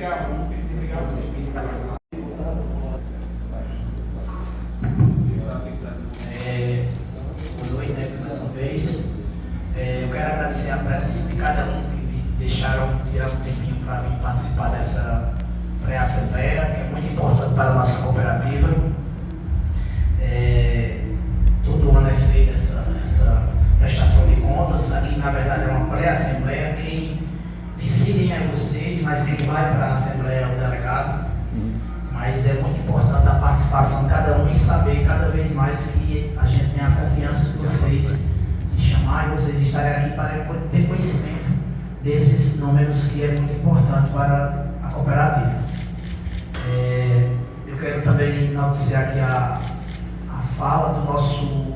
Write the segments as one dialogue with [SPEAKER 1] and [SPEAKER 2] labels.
[SPEAKER 1] Boa noite, né, mais uma vez. Eu quero agradecer a presença de cada um que deixaram tirar um tempinho para vir participar dessa pré-assembleia, que é muito importante para a nossa cooperativa. Todo ano é feita essa prestação de contas. Aqui, na verdade, é uma pré-assembleia. Quem decidem é vocês, mas quem vai para a assembleia é o delegado. Mas é muito importante a participação de cada um e saber cada vez mais que a gente tem a confiança de vocês, de chamar e vocês estarem aqui para ter conhecimento desses números que é muito importante para a cooperativa. Eu quero também enaltecer aqui a fala do nosso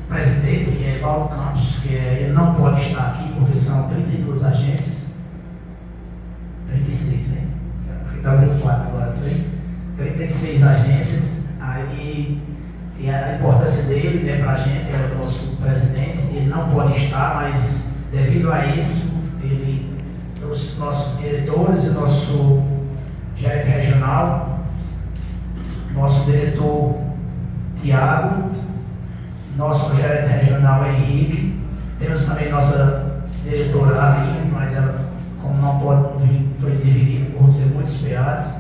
[SPEAKER 1] presidente, que é Paulo Campos, que ele não pode estar aqui porque são 32 agências, 36, né? Está abrindo 4 agora, 36 agências, aí e a importância dele, né, para a gente, é o nosso presidente, ele não pode estar, mas devido a isso, ele trouxe os nossos diretores, o nosso gerente regional, nosso diretor Tiago, nosso gerente regional Henrique, temos também nossa diretora Aline, mas ela, como não pode vir, foi dividido por ser muitos PAs,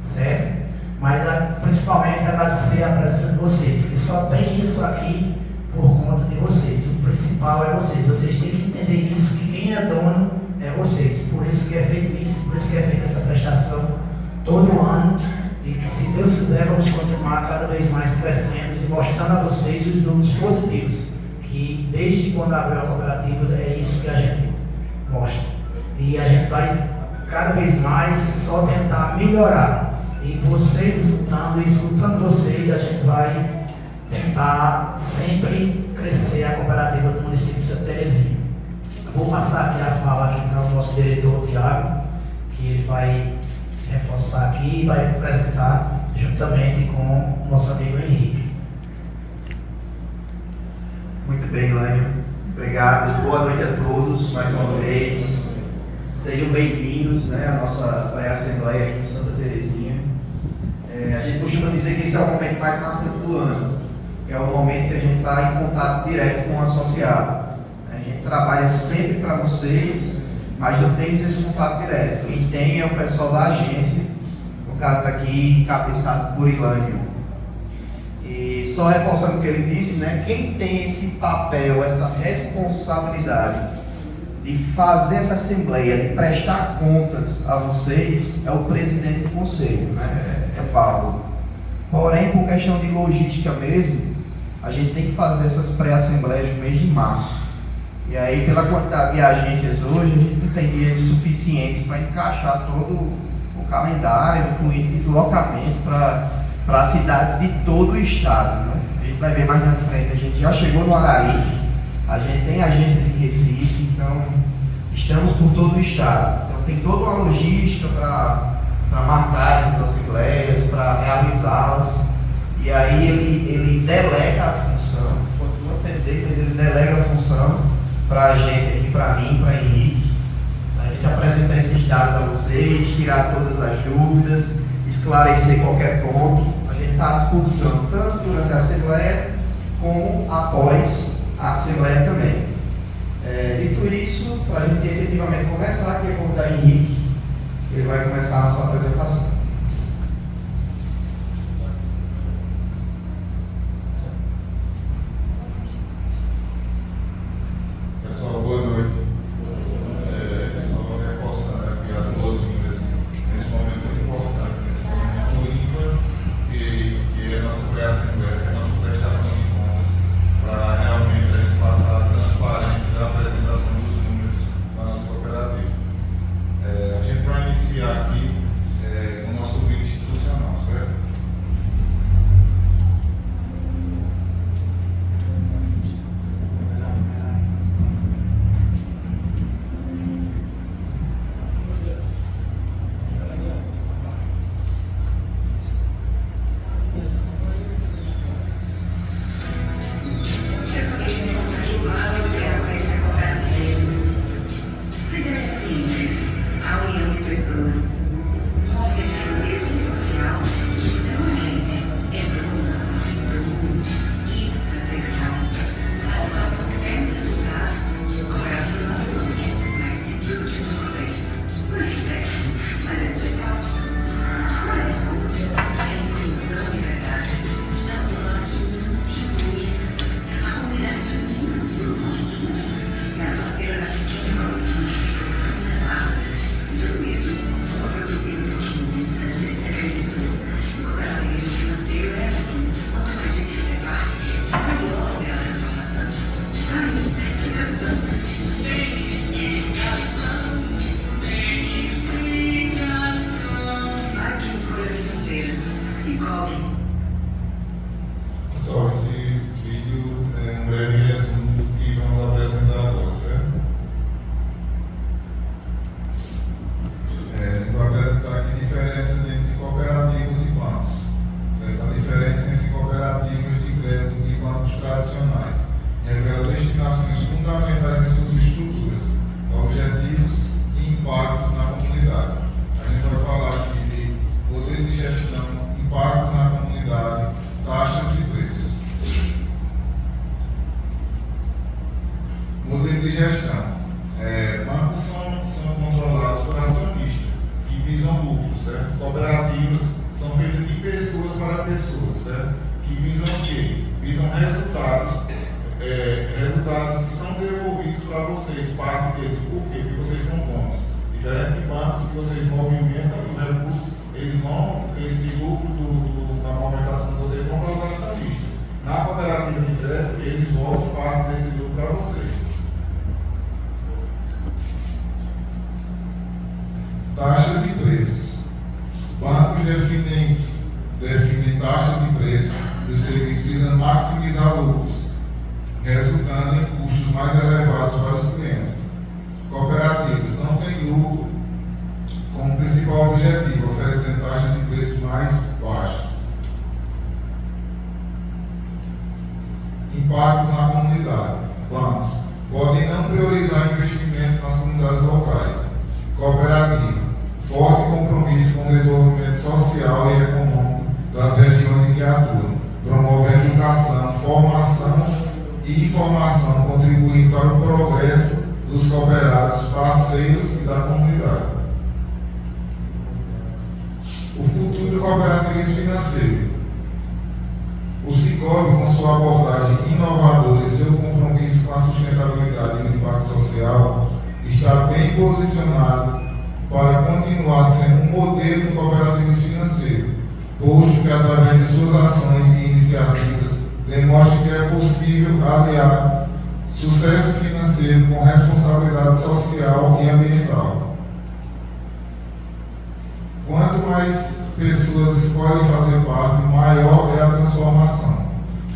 [SPEAKER 1] certo? Mas principalmente agradecer a presença de vocês, que só tem isso aqui por conta de vocês. O principal é vocês. Vocês têm que entender isso, que quem é dono é vocês. Por isso que é feito isso, por isso que é feita essa prestação todo ano. E que, se Deus quiser, vamos continuar cada vez mais crescendo e mostrando a vocês os números positivos. Que desde quando abriu a cooperativa é isso que a gente mostra. E a gente vai cada vez mais só tentar melhorar. E vocês escutando vocês, a gente vai tentar sempre crescer a cooperativa do município de Santa Terezinha. Vou passar aqui a fala aqui para o nosso diretor Tiago, que ele vai reforçar aqui e vai apresentar juntamente com o nosso amigo Henrique.
[SPEAKER 2] Muito bem, Lânio. Obrigado. Boa noite a todos mais uma vez. Sejam bem-vindos, né, à nossa pré-assembleia aqui em Santa Terezinha. A gente costuma dizer que esse é o momento mais marcante do ano, que é o momento que a gente está em contato direto com o associado. A gente trabalha sempre para vocês, mas não temos esse contato direto. Quem tem é o pessoal da agência, no caso aqui, encabeçado por Ilânio. E só reforçando o que ele disse, né, quem tem esse papel, essa responsabilidade de fazer essa assembleia, de prestar contas a vocês, é o presidente do conselho, né? É Paulo. Porém, por questão de logística mesmo, a gente tem que fazer essas pré-assembleias no mês de março. E aí, pela quantidade de agências hoje, a gente não tem dias suficientes para encaixar todo o calendário, incluindo deslocamento para cidades de todo o estado, né? A gente vai ver mais na frente, a gente já chegou no Araripe, a gente tem agências em Recife, então estamos por todo o estado. Então tem toda uma logística para marcar essas assembleias, para realizá-las. E aí ele delega a função, continua sendo dele, mas ele delega a função para a gente aqui, para mim, para Henrique. A gente apresentar esses dados a vocês, tirar todas as dúvidas, esclarecer qualquer ponto. A gente está à disposição, tanto durante a assembleia, como após a assembleia também. Dito isso, para a gente efetivamente começar, aqui eu vou convidar Henrique, ele vai começar a nossa apresentação.
[SPEAKER 3] Pessoal, boa noite. Só reforçando aqui a todos nesse momento muito importante, nesse momento ímpar, que é a nossa pré-assembleia, que é a nossa prestação de contas, para realmente a gente passar a transparência da apresentação dos números da nossa cooperativa. A gente vai iniciar aqui com
[SPEAKER 4] pessoas. Serviço social, isso é urgente, é bom. Isso é ter graça. Mas nós não temos resultados, cooperativo não produz, mas tem tudo que não consegue. Por é, mas é digital. Não é discurso, é inclusão de verdade. Já falando que não tinha isso. A comunidade não tinha. E a parceira da pequena evolução, e tudo isso só foi possível porque muita gente acreditou. O cooperativismo financeiro é assim. Quanto mais gente fizer parte, maior será a transformação. Aí, a explicação. Tem explicação. Tem explicação. Mais que uma escolha financeira. Se cobre.
[SPEAKER 3] Pessoal, esse vídeo é um breve resumo do que vamos apresentar agora, certo? Vou apresentar aqui a diferença entre cooperativas e bancos. Certo? A diferença entre cooperativas de crédito e bancos tradicionais. Revela destinações fundamentais em suas estruturas, objetivos e impactos na comunidade. A gente vai falar aqui de poder de gestão, impacto na comunidade, taxas e preços. Modelo de gestão. Bancos são controlados por acionistas que visam lucros, certo? Cooperativas são feitas de pessoas para pessoas, certo? Que visam o quê? Visam resultados, resultados que são devolvidos para vocês, parte deles. Por quê? Porque vocês são donos. Diferente de bancos que vocês movimentam o recurso, eles vão, esse lucro da movimentação que vocês vão para os acionistas. Na cooperativa de crédito, eles voltam parte desse lucro para vocês. Taxas e preços. Bancos definem taxas de preço dos serviços visando maximizar lucros, resultando em custos mais elevados para os clientes. Cooperativas não têm lucro como principal objetivo, oferecendo taxas de preço mais baixas. Impactos na comunidade. Bancos podem não priorizar investimentos nas comunidades locais. Cooperativa, forte compromisso com o desenvolvimento social e econômico das regiões em que atuam, promove a educação, formação e informação, contribuindo para o progresso dos cooperados, parceiros e da comunidade. O futuro do cooperativismo financeiro. O Sicoob, com sua abordagem inovadora e seu compromisso com a sustentabilidade e o impacto social, está bem posicionado para continuar sendo um modelo do cooperativismo financeiro, posto que através de suas ações e iniciativas demonstra que é possível aliar sucesso financeiro com responsabilidade social e ambiental. Quanto mais pessoas escolhem fazer parte, maior é a transformação.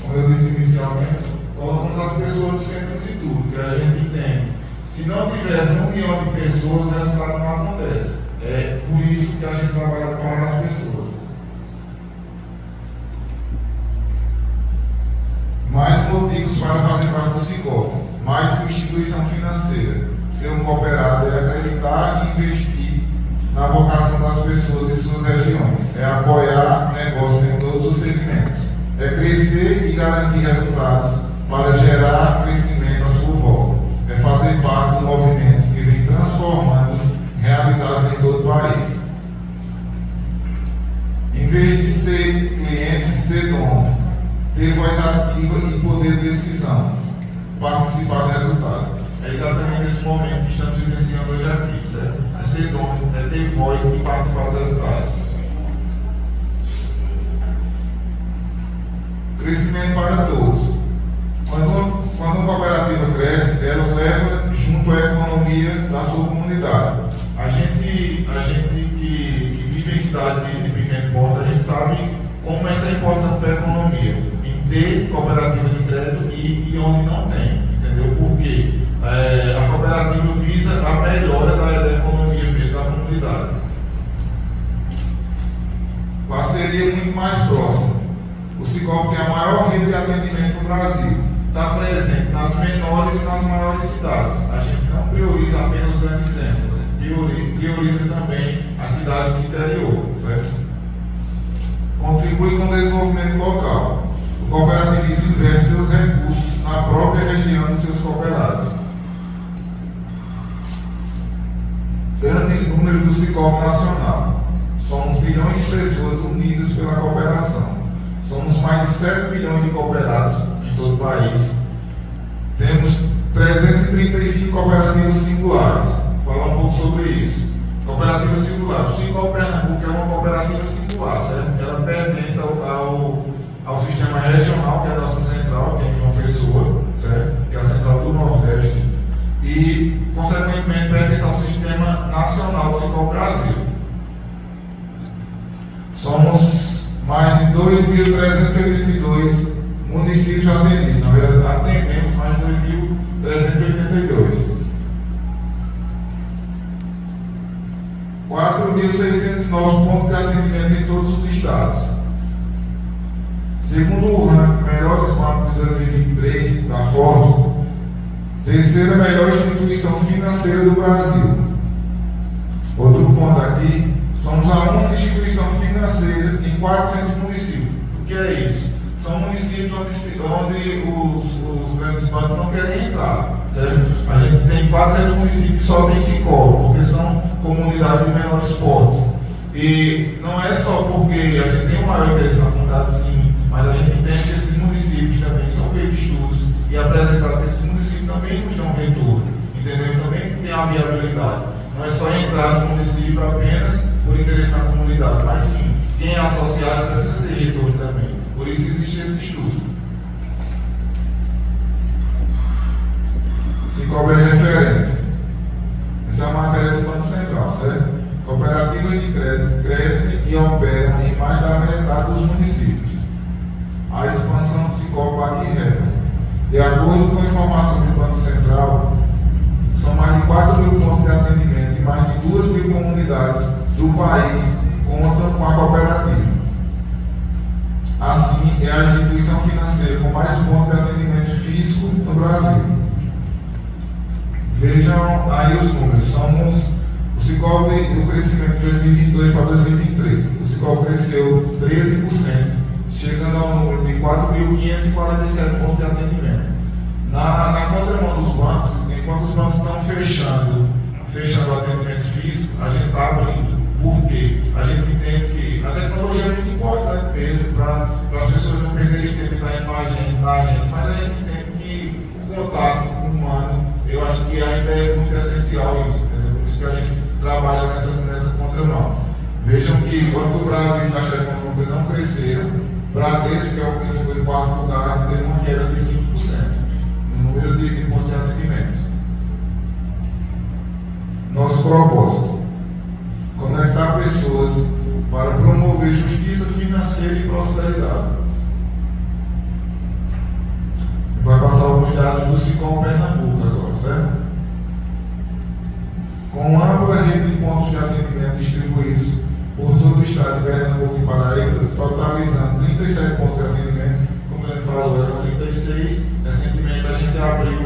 [SPEAKER 3] Como eu disse inicialmente, colocamos as pessoas no centro de tudo, que a gente entende. Se não tivesse 1 milhão de pessoas, o resultado não acontece. É por isso que a gente trabalha para as pessoas. Mais motivos para fazer parte do Sicoob. Mais que uma instituição financeira. Ser um cooperado é acreditar e investir na vocação das pessoas em suas regiões. É apoiar negócios em todos os segmentos. É crescer e garantir resultados para gerar crescimento à sua volta. É fazer parte do movimento que vem transformando realidades em todo o país. Em vez de ser cliente, ser dono, ter voz ativa e poder de decisão, participar do resultado. É exatamente esse momento que estamos vivenciando hoje aqui, certo? É ser dono, é ter voz e participar do resultado. Crescimento para todos. Quando uma cooperativa cresce, ela leva junto a economia da sua comunidade. A gente que vive em cidade de pequeno porte, a gente sabe como isso é importante para a economia. Em ter cooperativa de crédito e onde não tem, entendeu? Por quê? A cooperativa visa a melhora da economia mesmo da comunidade. Parceria muito mais próxima. O Sicoob tem a maior rede de atendimento no Brasil. Está presente nas menores e nas maiores cidades. A gente não prioriza apenas os grandes centros, prioriza também cidades do interior, certo? Contribui com o desenvolvimento local. O cooperativismo investe seus recursos na própria região dos seus cooperados. Grandes números do Sicoob Nacional. Somos bilhões de pessoas unidas pela cooperação. Somos mais de 7 bilhões de cooperados em todo o país. Temos 335 cooperativas singulares. Vou falar um pouco sobre isso. Cooperativa singular. O Sicoob Pernambuco é uma cooperativa singular, certo? Ela pertence ao sistema regional, que é a nossa central, que é em João Pessoa, certo? Que é a central do Nordeste. E, consequentemente, pertence ao sistema nacional do Sicoob Brasil. Somos mais de 2.382 municípios atendidos. Na verdade, atendemos mais de 2.382. 4.609 pontos de atendimento em todos os estados. Segundo o ranking Melhores Bancos de 2023 da Forbes, terceira melhor instituição financeira do Brasil. Outro ponto aqui, somos a única instituição financeira em 400 municípios. O que é isso? São municípios onde os grandes bancos não querem entrar, certo? A gente tem 400 municípios que só tem Sicoob, porque são comunidades de menores portes. E não é só porque a gente tem um maior interesse na comunidade, sim, mas a gente entende que esses municípios também são feitos estudos e apresentados que esses municípios também nos dão retorno, entendeu? Também tem a viabilidade. Não é só entrar no município apenas por interesse na comunidade, mas sim, quem é associado precisa ter retorno também. Por isso existe esse estudo. Sicoob é referência. Essa é a matéria do Banco Central, certo? Cooperativas de crédito crescem e operam em mais da metade dos municípios. A expansão do Sicoob bate recorde. De acordo com a informação do Banco Central, são mais de 4.000 pontos de atendimento e mais de 2.000 comunidades do país contam com a cooperativa. Assim, é a instituição financeira com mais pontos de atendimento físico no Brasil. Vejam aí os números. Somos o Sicoob do crescimento de 2022 para 2023. O Sicoob cresceu 13%, chegando ao número de 4.547 pontos de atendimento. Na contramão dos bancos, enquanto os bancos estão fechando o atendimento físico, a gente está abrindo. Por quê? A gente entende que a tecnologia é muito importante mesmo para as pessoas não perderem tempo na imagem da agência, mas a gente entende que o contato humano, eu acho que ainda é muito essencial isso, entendeu? Por isso que a gente trabalha nessa contramão. Vejam que enquanto o Brasil e a Caixa Econômica não cresceram, Bradesco, que é o que ficou em quarto lugar, teve uma queda de 5% no número de pontos de atendimento. Nosso propósito: conectar pessoas para promover justiça financeira e prosperidade. Vai passar alguns dados do Sicoob Pernambuco agora, certo? Com ampla rede de pontos de atendimento distribuídos por todo o estado de Pernambuco e Paraíba, totalizando 37 pontos de atendimento, como ele falou, eram 36. Recentemente a gente abriu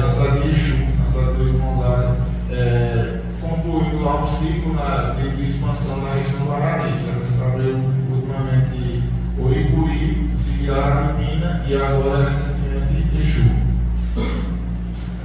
[SPEAKER 3] na cidade de Exu, na cidade do Gonzaga, concluindo lá um ciclo de expansão na região do Araripe. A gente abriu ultimamente Oricuri, seguida Araripina e agora recentemente Exu.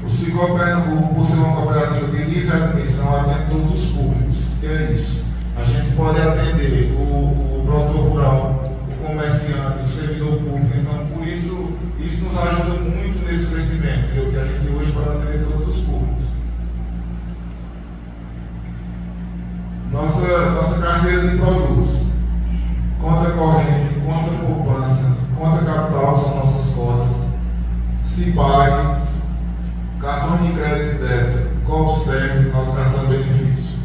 [SPEAKER 3] O Sicoob Pernambuco, por ser uma cooperativa de livre admissão, atende todos os públicos. O que é isso? A gente pode atender o produtor rural, o comerciante, o servidor público. Então, por isso nos ajuda muito nesse crescimento, que a gente hoje pode atender todos os públicos. Nossa carteira de produtos: conta corrente, conta poupança, conta capital são nossas cotas, CIPAG, cartão de crédito e débito, COPSERV, nosso cartão de benefício,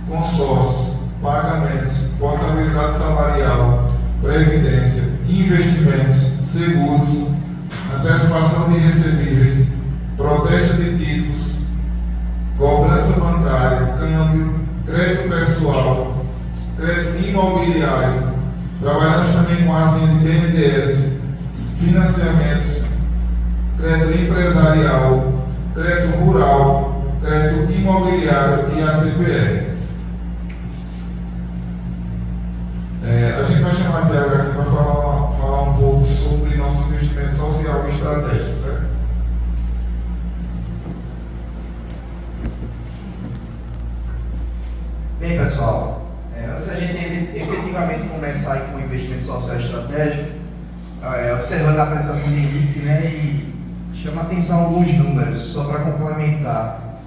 [SPEAKER 3] consórcios, pagamentos, portabilidade salarial, previdência, investimentos, seguros, antecipação de recebíveis, protesto de títulos, cobrança bancária, câmbio, crédito pessoal, crédito imobiliário. Trabalhamos também com as linhas de BNDES, financiamentos, crédito empresarial, crédito rural, crédito imobiliário e ACPR.
[SPEAKER 2] Bem, pessoal, antes da gente efetivamente começar aí com o investimento social estratégico, observando a apresentação de Henrique, né, e chama a atenção alguns números, só para complementar.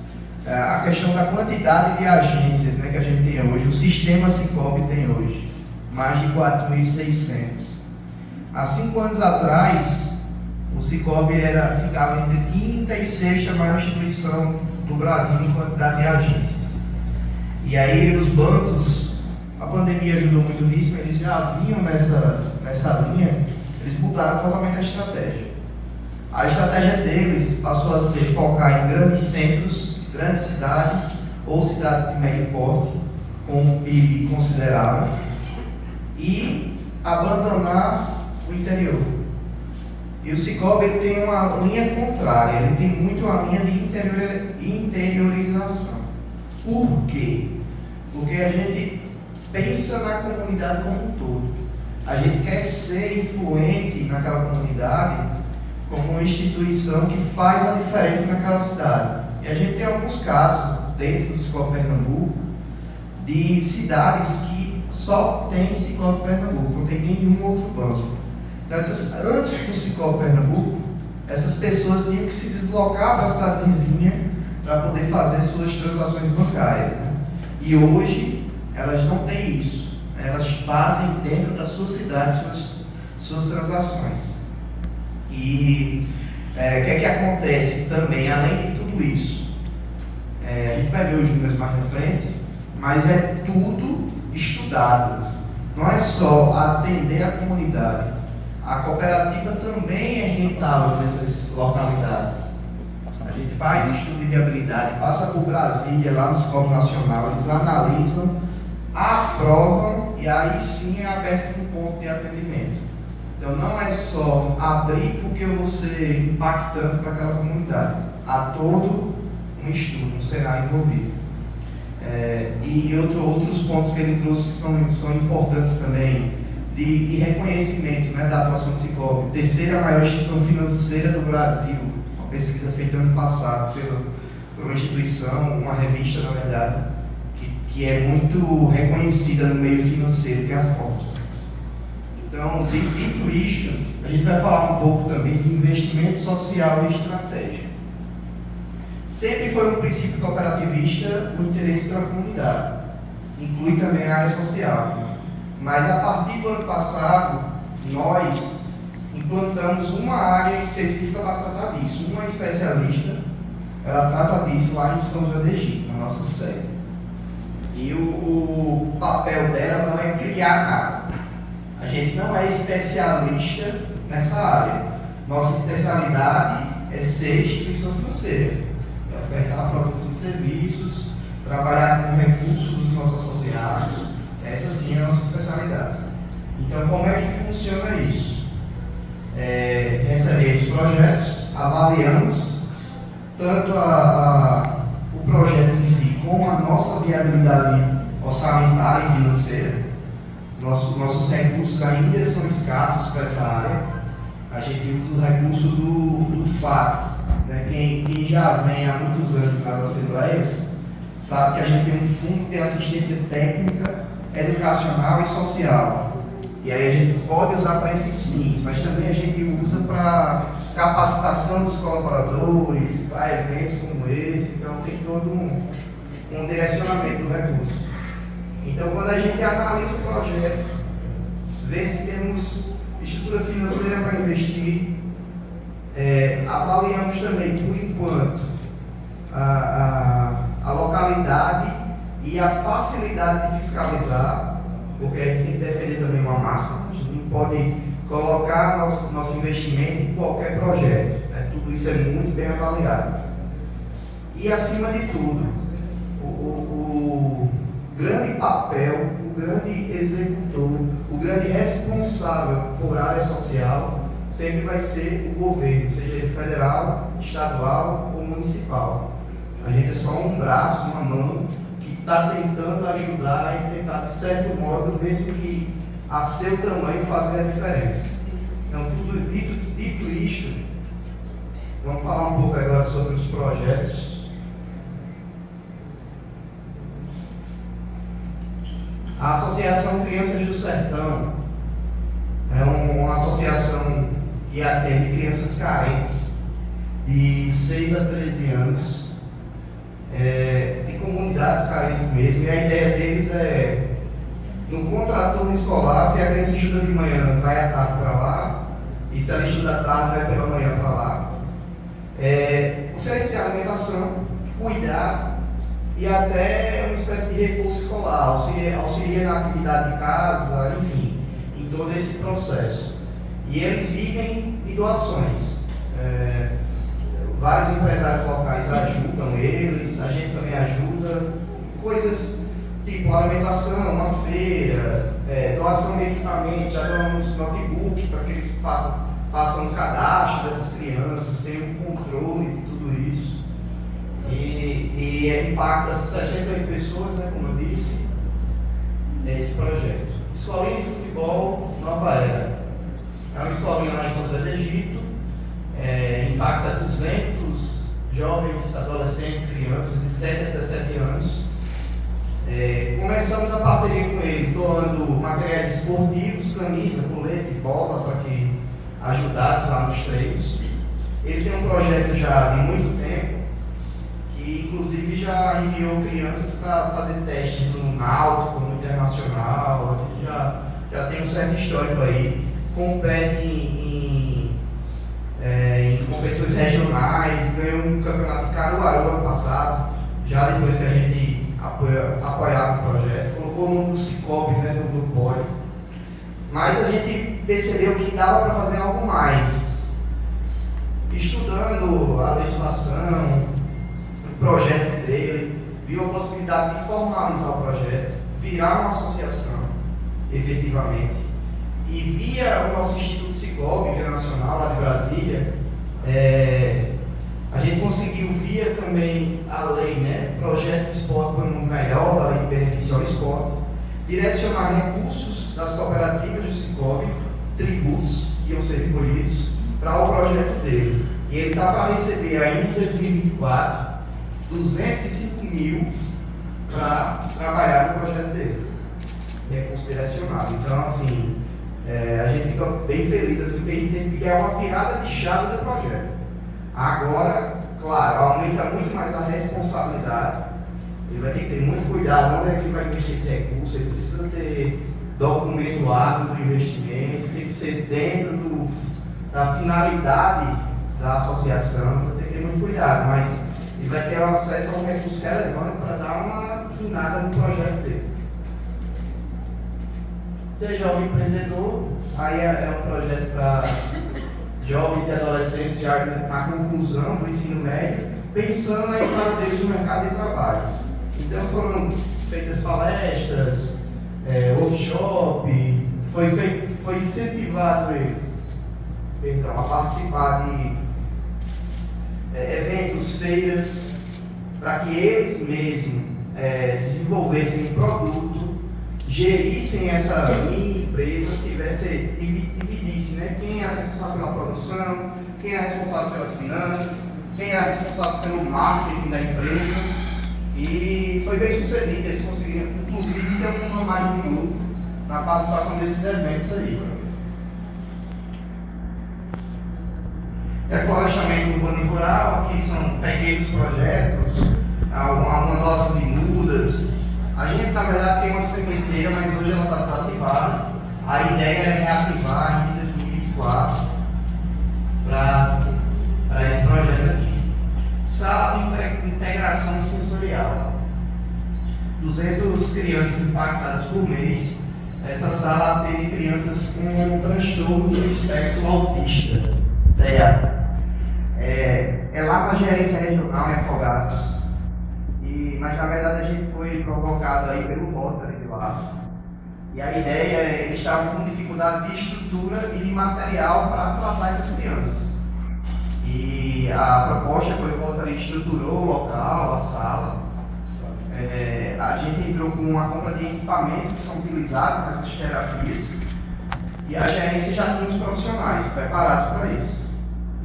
[SPEAKER 2] A questão da quantidade de agências, né, que a gente tem hoje, o sistema Sicoob tem hoje, mais de 4.600. Há 5 anos atrás, o Sicoob ficava entre quinta e sexta maior instituição do Brasil em quantidade de agências. E aí os bancos, a pandemia ajudou muito nisso, eles já vinham nessa linha, eles mudaram totalmente a estratégia. A estratégia deles passou a ser focar em grandes centros, grandes cidades ou cidades de médio porte, com um PIB considerável, e abandonar o interior. E o Sicoob ele tem uma linha contrária, ele tem muito uma linha de interiorização. Por quê? Porque a gente pensa na comunidade como um todo. A gente quer ser influente naquela comunidade como uma instituição que faz a diferença naquela cidade. E a gente tem alguns casos dentro do Sicoob Pernambuco de cidades que só tem Sicoob Pernambuco, não tem nenhum outro banco. Então, antes do Sicoob Pernambuco, essas pessoas tinham que se deslocar para a cidade vizinha para poder fazer suas transações bancárias, né? E hoje elas não têm isso, elas fazem dentro da sua cidade suas transações. E o que é que acontece também, além de tudo isso? A gente vai ver os números mais na frente, mas é tudo estudado. Não é só atender a comunidade. A cooperativa também é rentável nessas localidades. A gente faz estudo de viabilidade, passa por Brasília, lá no Sicoob Nacional, eles analisam, aprovam e aí sim é aberto um ponto de atendimento. Então não é só abrir porque eu vou ser impactante para aquela comunidade. Há todo um estudo, um cenário envolvido. E outros pontos que ele trouxe são importantes também, de reconhecimento, né, da atuação do Sicoob. Terceira maior instituição financeira do Brasil, uma pesquisa feita ano passado por uma instituição, uma revista, na verdade, que é muito reconhecida no meio financeiro, que é a Forbes. Então, dito isto, a gente vai falar um pouco também de investimento social e estratégico. Sempre foi um princípio cooperativista o interesse pela comunidade, inclui também a área social. Mas a partir do ano passado, nós implantamos uma área específica para tratar disso. Uma especialista, ela trata disso lá em São José do Egito, na nossa sede. E o papel dela não é criar nada. A gente não é especialista nessa área. Nossa especialidade é ser instituição financeira, é ofertar produtos e serviços, trabalhar com recursos dos nossos associados. Essa sim é a nossa especialidade. Então, como é que funciona isso? Recebemos projetos, avaliamos tanto o projeto em si como a nossa viabilidade orçamentária e financeira. Nossos recursos ainda são escassos para essa área. A gente usa o recurso do FAT. Né? Quem já vem há muitos anos nas assembleias sabe que a gente tem um fundo de assistência técnica, educacional e social. E aí a gente pode usar para esses fins, mas também a gente usa para capacitação dos colaboradores, para eventos como esse. Então tem todo um direcionamento do recurso. Então quando a gente analisa o projeto, vê se temos estrutura financeira para investir, avaliamos também, por enquanto, a localidade e a facilidade de fiscalizar, porque a gente tem que defender também uma marca. A gente não pode colocar nosso investimento em qualquer projeto. Né? Tudo isso é muito bem avaliado. E, acima de tudo, o grande papel, o grande executor, o grande responsável por área social sempre vai ser o governo, seja ele federal, estadual ou municipal. A gente é só um braço, uma mão, que está tentando ajudar e tentar, de certo modo, mesmo que a seu tamanho, fazer a diferença. Então, dito isto, vamos falar um pouco agora sobre os projetos. A Associação Crianças do Sertão é uma associação que atende crianças carentes de 6 a 13 anos, de comunidades carentes mesmo, e a ideia deles é, no contraturno escolar, se a criança estuda de manhã, vai à tarde para lá, e se ela estuda à tarde, vai pela manhã para lá. Oferecer alimentação, cuidar e até uma espécie de reforço escolar, auxilia na atividade de casa, enfim, em todo esse processo. E eles vivem de doações. Vários empresários locais ajudam eles, a gente também ajuda, coisas tipo alimentação, uma feira, doação de equipamentos, já damos notebook para que eles façam um cadastro dessas crianças, tenham um controle de tudo isso. E impacta 68 pessoas, né, como eu disse, nesse projeto. Escolinha de Futebol Nova Era. É uma escolinha lá em São José do Egito, impacta 200 jovens, adolescentes, crianças de 7 a 17 anos. Começamos a parceria com eles, doando materiais esportivos, camisa, colete, bola, para que ajudasse lá nos treinos. Ele tem um projeto já de muito tempo, que inclusive já enviou crianças para fazer testes no Náutico, no Internacional, já tem um certo histórico aí, compete em competições regionais, ganhou um campeonato de Caruaru ano passado, já depois que a gente apoiava o projeto, colocou o nome do Cicobi, né, no grupo. Mas a gente percebeu que dava para fazer algo mais. Estudando a legislação, o projeto dele, viu a possibilidade de formalizar o projeto, virar uma associação, efetivamente. E via o nosso Instituto Cicobi, que é nacional, lá de Brasília, a gente conseguiu, via também a lei, né, Projeto de Esporte para um Mundo Melhor, da Lei de Benefício ao Esporte, direcionar recursos das cooperativas do Cicobi, tributos que iam ser recolhidos, para o projeto dele. E ele está para receber ainda em 2024 205 mil para trabalhar no projeto dele, recurso direcionado. Então, assim, a gente fica bem feliz, assim, que é uma virada de chave do projeto. Agora, claro, aumenta muito mais a responsabilidade. Ele vai ter que ter muito cuidado onde é que ele vai investir esse recurso, ele precisa ter documento hábil do investimento, tem que ser dentro da finalidade da associação, vai ter que ter muito cuidado, mas ele vai ter acesso a um recurso relevante para dar uma guinada no projeto dele. Ser jovem empreendedor, aí é um projeto para jovens e adolescentes já na conclusão do ensino médio, pensando na entrada deles no mercado de trabalho. Então foram feitas palestras, workshop, foi incentivado eles a participar de eventos, feiras, para que eles mesmos desenvolvessem um produto, gerissem essa mini empresa, dividissem, né? Quem é responsável pela produção, quem é responsável pelas finanças, quem é responsável pelo marketing da empresa. E foi bem sucedido, eles conseguiram, inclusive, ter uma margem de lucro na participação desses eventos aí. Reflorestamento urbano e rural, aqui são pequenos projetos, uma doação de mudas. A gente, na verdade, tem uma sementeira, mas hoje ela está desativada. A ideia é reativar em 2024 para esse projeto aqui. Sala de integração sensorial. 200 crianças impactadas por mês. Essa sala atende crianças com transtorno do espectro autista. É lá na gerência regional, em Afogados. Mas na verdade a gente foi provocado aí pelo Rotary de lá. E a ideia é que eles estavam com dificuldade de estrutura e de material para tratar essas crianças. E a proposta foi que o Rotary estruturou o local, a sala. A gente entrou com uma compra de equipamentos que são utilizados nessas terapias. E a gerência já tinha os profissionais preparados para isso.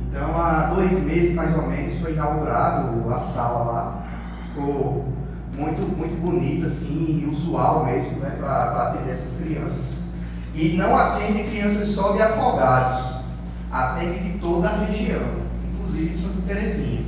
[SPEAKER 2] Então, há 2 meses mais ou menos, foi inaugurado a sala lá. Ficou muito bonita, assim, e usual mesmo, né, para atender essas crianças. E não atende crianças só de Afogados, atende de toda a região, inclusive de Santa Terezinha.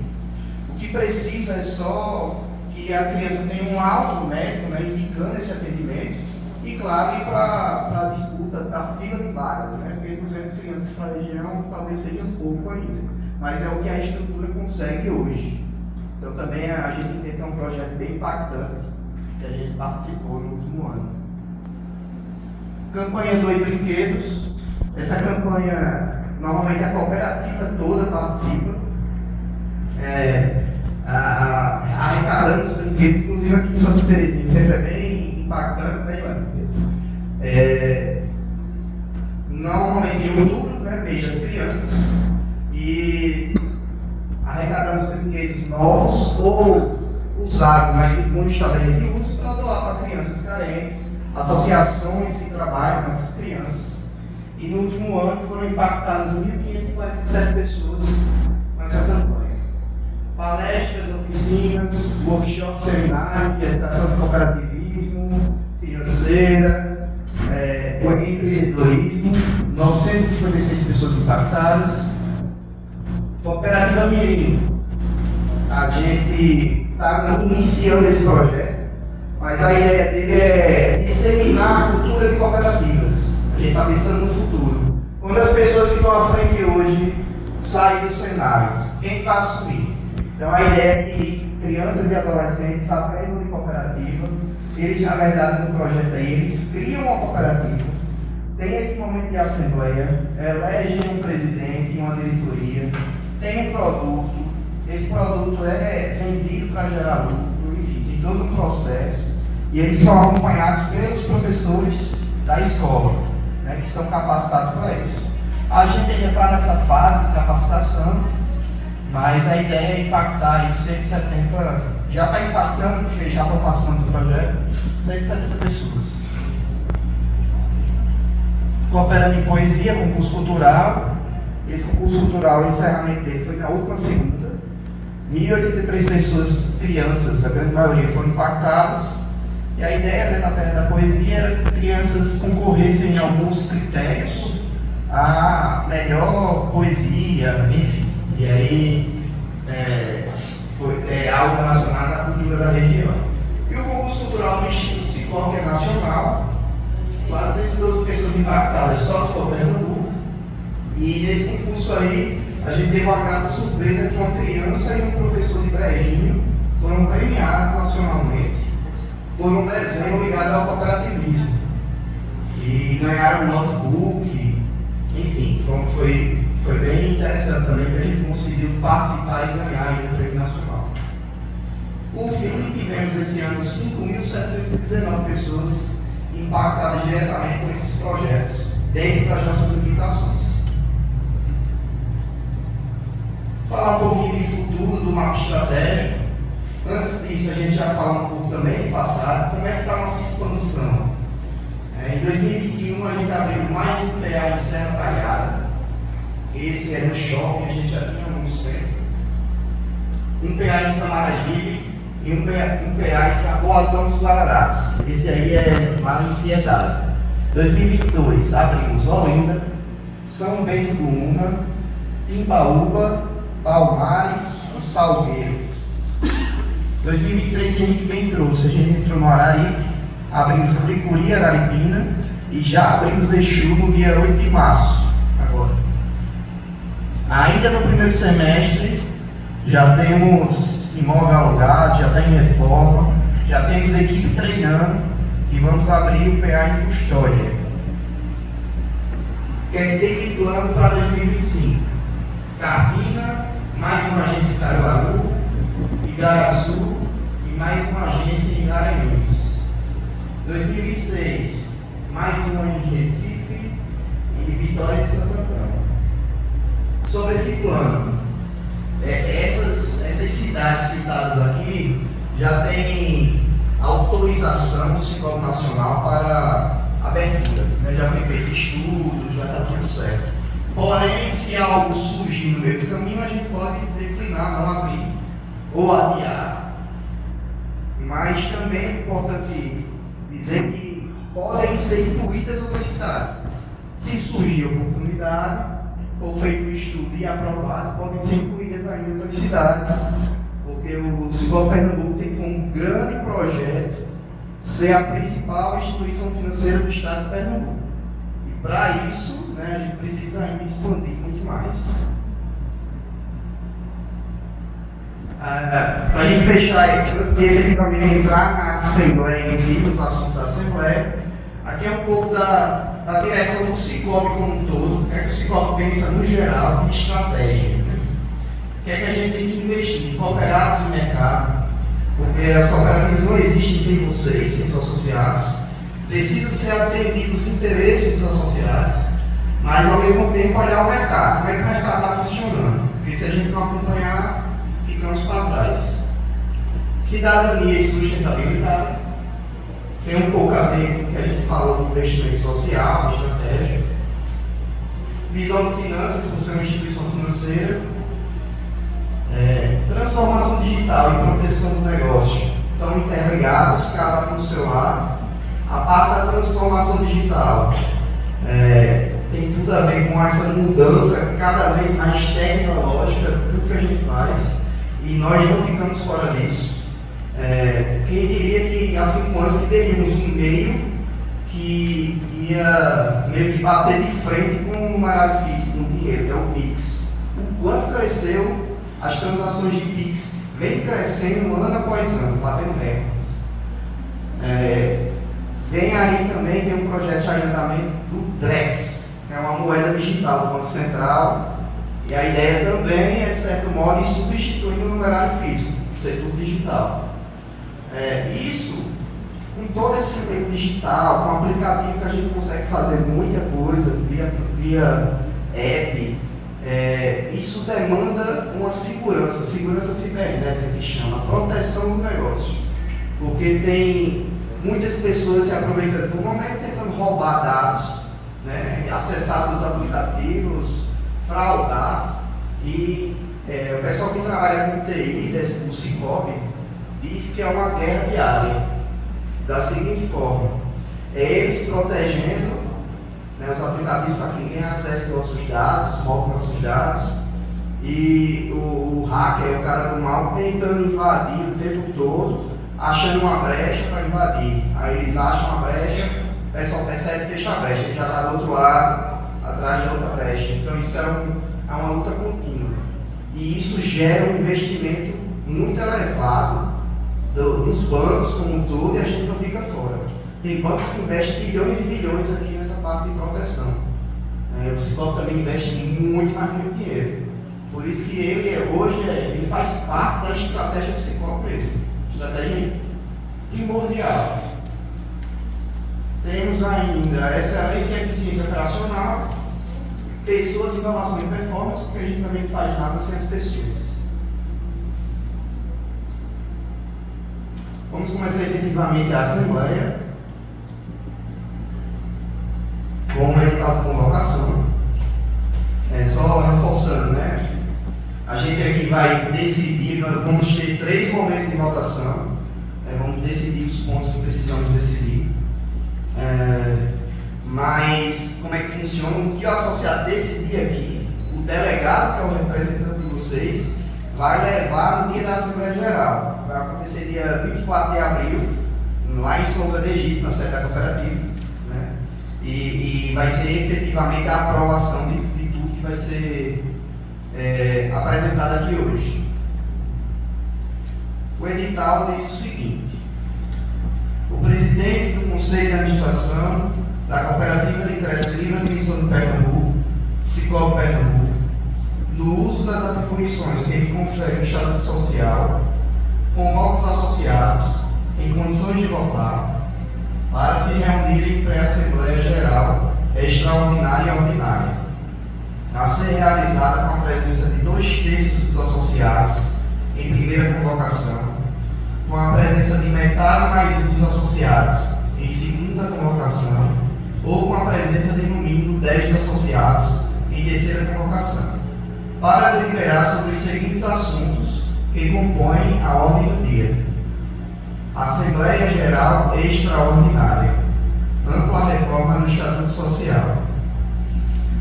[SPEAKER 2] O que precisa é só que a criança tenha um laudo médico, né, indicando esse atendimento, e claro, ir para a disputa da fila de vagas, né, porque 200 crianças para a região talvez seja um pouco ainda, mas é o que a estrutura consegue hoje. Então também a gente tenta um projeto bem impactante, que a gente participou no último ano. Campanha Doe Brinquedos. Essa campanha, normalmente a cooperativa toda participa, arrecadando os brinquedos, inclusive aqui em Santa Terezinha, sempre é bem impactante, né, normalmente em outubro, né, mês das crianças, e arrecadamos brinquedos novos ou usados, mas que não estão em uso, para doar para crianças carentes, associações que trabalham com essas crianças. E no último ano foram impactadas 1.547 pessoas com essa campanha. Palestras, oficinas, workshops, seminários de educação de cooperativismo, financeira, empreendedorismo, 956 pessoas impactadas. Cooperativa Mirim. A gente está iniciando esse projeto, mas a ideia dele é disseminar a cultura de cooperativas. A gente está pensando no futuro. Quando as pessoas que estão à frente hoje saem do cenário, quem vai assumir? Então a ideia é que crianças e adolescentes aprendam de cooperativas. Eles, na verdade, no projeto aí, eles criam uma cooperativa, tem esse momento de assembleia, elegem um presidente e uma diretoria, tem um produto, esse produto é vendido para gerar lucro, enfim, tem todo um processo, e eles são acompanhados pelos professores da escola, né, que são capacitados para isso. A gente ainda está nessa fase de capacitação, mas a ideia é impactar em 170, já está impactando, porque já estão participando do projeto, 170 pessoas. Cooperando em Poesia, concurso cultural. Esse concurso cultural, o encerramento dele foi na última segunda. 1.083 pessoas, crianças, a grande maioria foram impactadas. E a ideia, né, na Terra da Poesia era que crianças concorressem em alguns critérios a melhor poesia, enfim. E aí foi algo relacionado à cultura da região. E o concurso cultural do Instituto Cicobi é nacional. 412 pessoas impactadas só se for Pernambuco. E nesse concurso aí, a gente teve uma grata surpresa que uma criança e um professor de Brejinho foram premiados nacionalmente por um desenho ligado ao cooperativismo. E ganharam um notebook, enfim, foi bem interessante também que a gente conseguiu participar e ganhar o prêmio nacional. Por fim, tivemos esse ano 5.719 pessoas impactadas diretamente por esses projetos, dentro das nossas limitações. Falar um pouquinho de futuro do mapa estratégico. Antes disso, a gente já falou um pouco também no passado, como é que está a nossa expansão. Em 2021, a gente abriu mais um PA em Serra Talhada. Esse é no shopping, a gente já tinha no centro. Um PA em Camaragibe e um PA em Jaboatão dos Guararapes. Esse aí é mais em Piedade. 2022, abrimos Olinda, São Bento do Una, Timbaúba, Palmares e Salgueiro. 2023 a gente bem trouxe, a gente entrou no Araripe, abrimos Licuri, Araripina e já abrimos Exu no dia 8 de março, agora. Ainda no primeiro semestre, já temos imóvel alugado, já está em reforma, já temos equipe treinando e vamos abrir o PA em Custódia. O que é que tem de plano para 2025? Carpina, mais uma agência em Caruaru, Igaraçu e mais uma agência em Garanhuns. 2026, mais uma em Recife e Vitória de Santo Antônio. Sobre esse plano, essas cidades citadas aqui já têm autorização do Cicobi Nacional para abertura, né? Já foi feito estudo, já está tudo certo. Porém, se algo surgir no meio do caminho, a gente pode declinar, não abrir ou adiar, mas também é importante dizer que podem ser incluídas outras cidades. Se surgir oportunidade, ou feito um estudo e aprovado, podem ser incluídas ainda outras cidades, porque o Cicobi Pernambuco tem como grande projeto ser a principal instituição financeira do estado de Pernambuco. E para isso, né, a gente precisa ainda expandir muito mais. Para a gente fechar e efetivamente entrar na Assembleia em si, nos assuntos da Assembleia, aqui é um pouco da direção do Cicobi como um todo, o que é que o Cicobi pensa no geral de estratégia. O que é que a gente tem que investir? Cooperados em mercado, porque as cooperativas não existem sem vocês, sem os associados. Precisa ser atendido os interesses dos associados, mas ao mesmo tempo olhar o mercado. Como é que o mercado está funcionando? Porque se a gente não acompanhar, ficamos para trás. Cidadania e sustentabilidade tem um pouco a ver com o que a gente falou de investimento social, estratégia. Visão de finanças, por ser uma instituição financeira. Transformação digital e proteção dos negócios estão interligados, cada um do seu lado. A parte da transformação digital tem tudo a ver com essa mudança cada vez mais tecnológica, tudo que a gente faz, e nós não ficamos fora disso. Quem diria que há 5 anos que teríamos um meio que ia meio que bater de frente com o numerário físico, com o dinheiro, que é o Pix. O quanto cresceu as transações de Pix, vem crescendo ano após ano, batendo recordes. Vem aí também, tem um projeto de agendamento do Drex, que é uma moeda digital do Banco Central, e a ideia também é, de certo modo, substituir o numerário físico, ser tudo digital. Isso, com todo esse meio digital, com o aplicativo que a gente consegue fazer muita coisa via app, isso demanda uma segurança cibernética que chama proteção do negócio, porque tem muitas pessoas se aproveitando do momento tentando roubar dados, né, acessar seus aplicativos, fraudar, e o pessoal que trabalha com TI, do Cicobi, diz que é uma guerra diária, da seguinte forma: eles protegendo, né, os aplicativos para que ninguém acesse nossos dados, roube nossos dados, e o hacker, o cara do mal, tentando invadir o tempo todo, achando uma brecha para invadir. Aí eles acham uma brecha, o pessoal percebe e fecha a brecha, ele já está do outro lado, atrás de outra brecha. Então isso é uma luta contínua. E isso gera um investimento muito elevado dos bancos como um todo, e a gente não fica fora. Tem bancos que investem bilhões e bilhões aqui nessa parte de proteção. O Cicobi também investe muito mais dinheiro. Por isso que ele faz parte da estratégia do Cicobi mesmo. Estratégia primordial. Temos ainda excelência e eficiência operacional, pessoas, inovação e performance, porque a gente também não faz nada sem as pessoas. Vamos começar efetivamente a Assembleia com o edital de convocação. Só reforçando, né? A gente aqui vai decidir, vamos ter 3 momentos de votação, vamos decidir os pontos que precisamos decidir. Mas como é que funciona? O que o associado decidir aqui, o delegado, que é o representante de vocês, vai levar no dia da Assembleia Geral. Vai acontecer dia 24 de abril, lá em São José do Egito, na sede da cooperativa, né? E vai ser efetivamente a aprovação de tudo que vai ser apresentado aqui hoje. O edital diz o seguinte: o presidente do Conselho de Administração da Cooperativa de Crédito Livre Admissão de Pernambuco, Cicobi Pernambuco, no uso das atribuições que ele confere no Estatuto Social, convoca os associados em condições de votar para se reunirem em pré-assembleia geral extraordinária e ordinária, a ser realizada com a presença de 2/3 dos associados em primeira convocação, com a presença de metade mais 1 dos associados em segunda convocação, ou com a presença de no mínimo 10 dos associados em terceira convocação, para deliberar sobre os seguintes assuntos que compõem a ordem do dia: Assembleia Geral Extraordinária. Ampla reforma no Estatuto Social.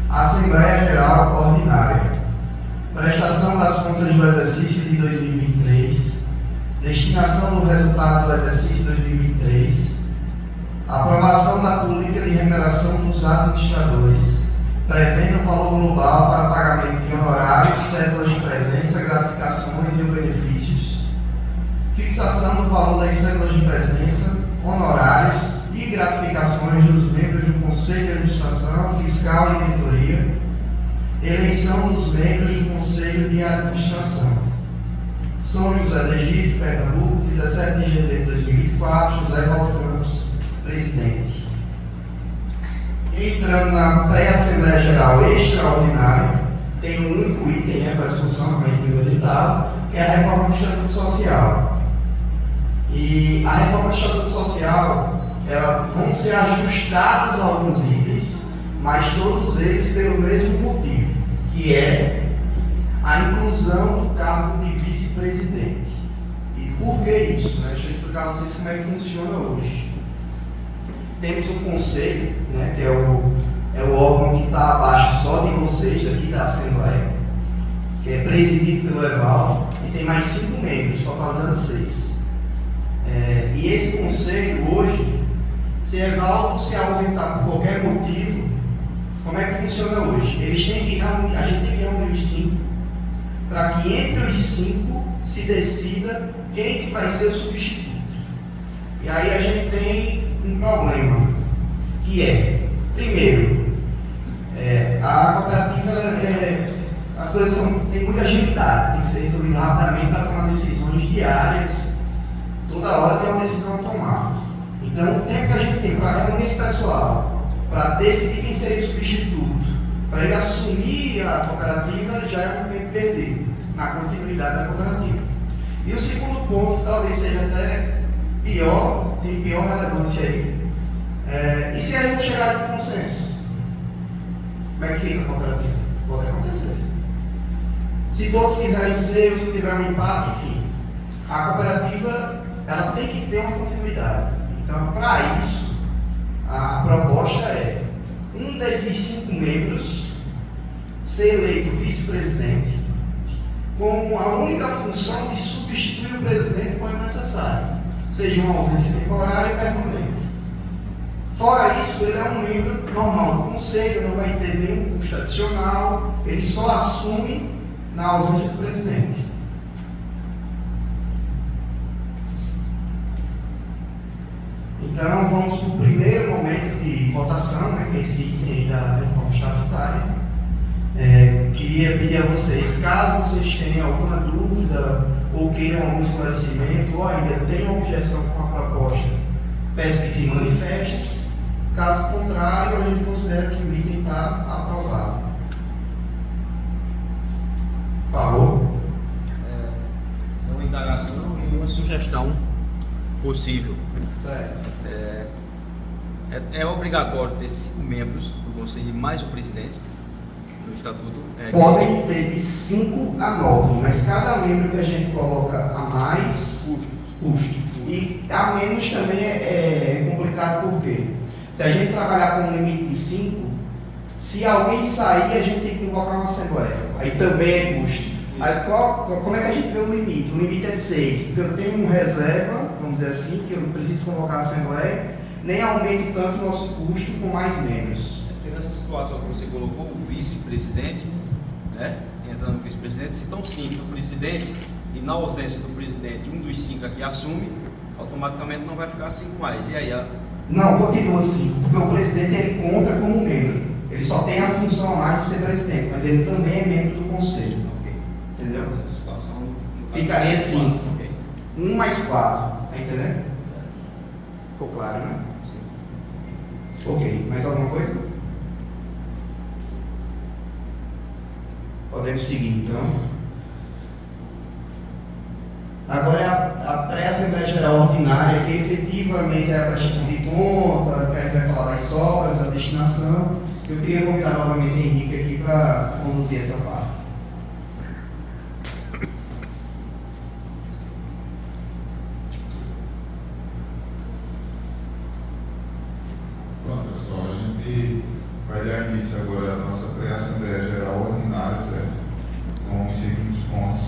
[SPEAKER 2] Assembleia Geral Ordinária. Prestação das contas do exercício de 2023. Destinação do resultado do exercício 2023. Aprovação da política de remuneração dos administradores, prevendo o valor global para pagamento de honorários, cédulas de presença, gratificações e benefícios. Fixação do valor das cédulas de presença, honorários e gratificações dos membros do Conselho de Administração, Fiscal e Diretoria. Eleição dos membros do Conselho de Administração. São José do Egito, Pernambuco, 17 de janeiro de 2024, José Valdo Campos, presidente. Entrando na pré-Assembleia Geral Extraordinária, tem um único item para discussão, como a gente viu edital, que é a reforma do Estatuto Social. E a reforma do Estatuto Social, vão ser ajustados alguns itens, mas todos eles pelo mesmo motivo, que é a inclusão do cargo de vice-presidente. E por que isso? Deixa eu explicar a vocês como é que funciona hoje. Temos o conselho, que é o órgão que está abaixo só de vocês, aqui da Assembleia, que é presidido pelo Evaldo, e tem mais 5 membros, totalizando 6. E esse conselho hoje, se Evaldo se ausentar por qualquer motivo, como é que funciona hoje? A gente tem que reunir os 5, para que entre os 5 se decida quem que vai ser o substituto. E aí a gente tem um problema, que é, primeiro, a cooperativa, as coisas tem muita agilidade, tem que ser resolvido rapidamente para tomar decisões diárias, toda hora tem uma decisão a tomar. Então, o tempo que a gente tem para reunir esse pessoal, para decidir quem seria o substituto, para ele assumir a cooperativa, já é um tempo perdido na continuidade da cooperativa. E o segundo ponto, talvez seja até pior, tem pior relevância aí. E se a gente chegar a um consenso? Como é que fica a cooperativa? Pode acontecer. Se todos quiserem ser, ou se tiver um empate, enfim. A cooperativa, ela tem que ter uma continuidade. Então, para isso, a proposta é um desses 5 membros ser eleito vice-presidente com a única função de substituir o presidente quando necessário, seja uma ausência temporária e permanente. Fora isso, ele é um membro normal do conselho, não vai ter nenhum custo adicional, ele só assume na ausência do presidente. Então, vamos para o primeiro momento de votação, que é esse item da reforma estatutária. Queria pedir a vocês, caso vocês tenham alguma dúvida ou queiram algum esclarecimento ou ainda tenham objeção com a proposta, peço que se manifeste. Caso contrário, a gente considera que o item está aprovado. Por favor.
[SPEAKER 5] É uma indagação e uma sugestão possível. É obrigatório ter 5 membros do Conselho mais o presidente do Estatuto.
[SPEAKER 2] Podem ter de 5 a 9, mas cada membro que a gente coloca a mais, custo. E a menos também é complicado, por quê? Se a gente trabalhar com um limite de 5, se alguém sair, a gente tem que convocar uma assembleia. Aí também é custo. Aí como é que a gente vê o limite? O limite é 6, porque eu tenho um reserva, vamos dizer assim, que eu não preciso convocar a assembleia, nem aumento tanto o nosso custo com mais membros.
[SPEAKER 5] Nessa situação que você colocou, o vice-presidente, entrando no vice-presidente, se estão 5 do presidente, e na ausência do presidente, um dos 5 aqui assume, automaticamente não vai ficar 5 mais. E aí?
[SPEAKER 2] Não, continua 5, porque o presidente ele conta como membro. Ele só tem a função a mais de ser presidente, mas ele também é membro do conselho.
[SPEAKER 5] Okay.
[SPEAKER 2] Entendeu?
[SPEAKER 5] Essa situação
[SPEAKER 2] ficaria 5.
[SPEAKER 5] Okay.
[SPEAKER 2] 1 mais 4. Tá entendendo? Ficou claro, né?
[SPEAKER 5] Sim.
[SPEAKER 2] Ok. Mais alguma coisa? Podemos seguir, então. Agora é a pré-Assembleia Geral Ordinária, que efetivamente é a prestação de conta, que a gente vai falar das sobras, a destinação. Eu queria convidar novamente o Henrique aqui para conduzir essa parte.
[SPEAKER 3] vai dar início agora a nossa pré-assembleia geral ordinária, certo? Com os seguintes pontos.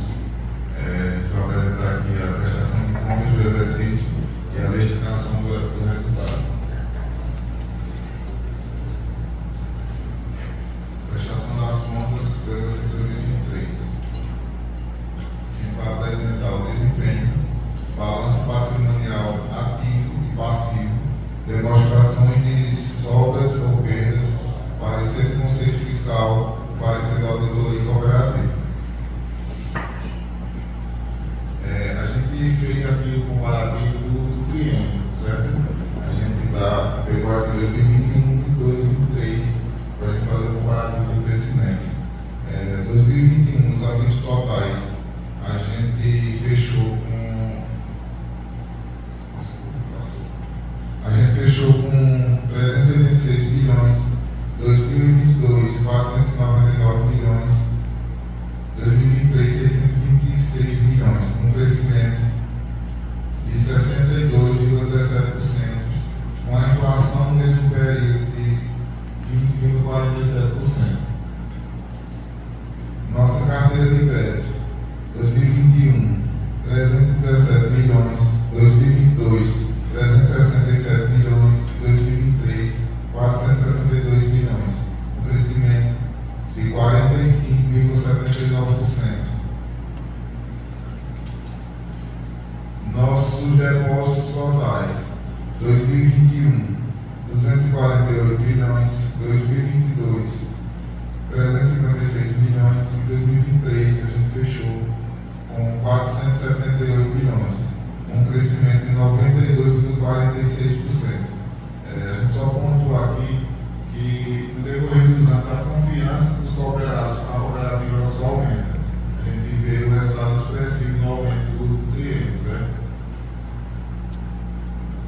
[SPEAKER 3] Vou apresentar aqui a prestação de contas do exercício e a destinação do resultado. Prestação das contas do exercício 2023. A gente vai apresentar o desempenho, balanço patrimonial ativo e passivo, demonstrações de sobras ou perdas, parecer do Conselho Fiscal, parecer da Auditoria Cooperativa. A gente fez aqui o comparativo do triênio, certo? A gente pegou o artigo 2021 e 2023 para a gente fazer o comparativo do crescimento. 2021, os ativos totais, a gente fechou com 386 bilhões, 2022, 499 bilhões, 2023, 626 bilhões, com um crescimento de 62,17%, com a inflação no mesmo período de 20,47%. Nossa carteira de crédito, 2021, 317 bilhões, 2022, 367 bilhões, 2023, 462 bilhões, um crescimento de 45,79%. Nossos depósitos totais, 2021, 248 bilhões, 2022, 356 bilhões e 2023 a gente fechou com 478 bilhões, um crescimento de 92,46%. A gente só pontuou aqui que no decorrer dos anos a confiança dos cooperados na cooperativa ela só aumenta. A gente vê o resultado expressivo no aumento do triênio, certo?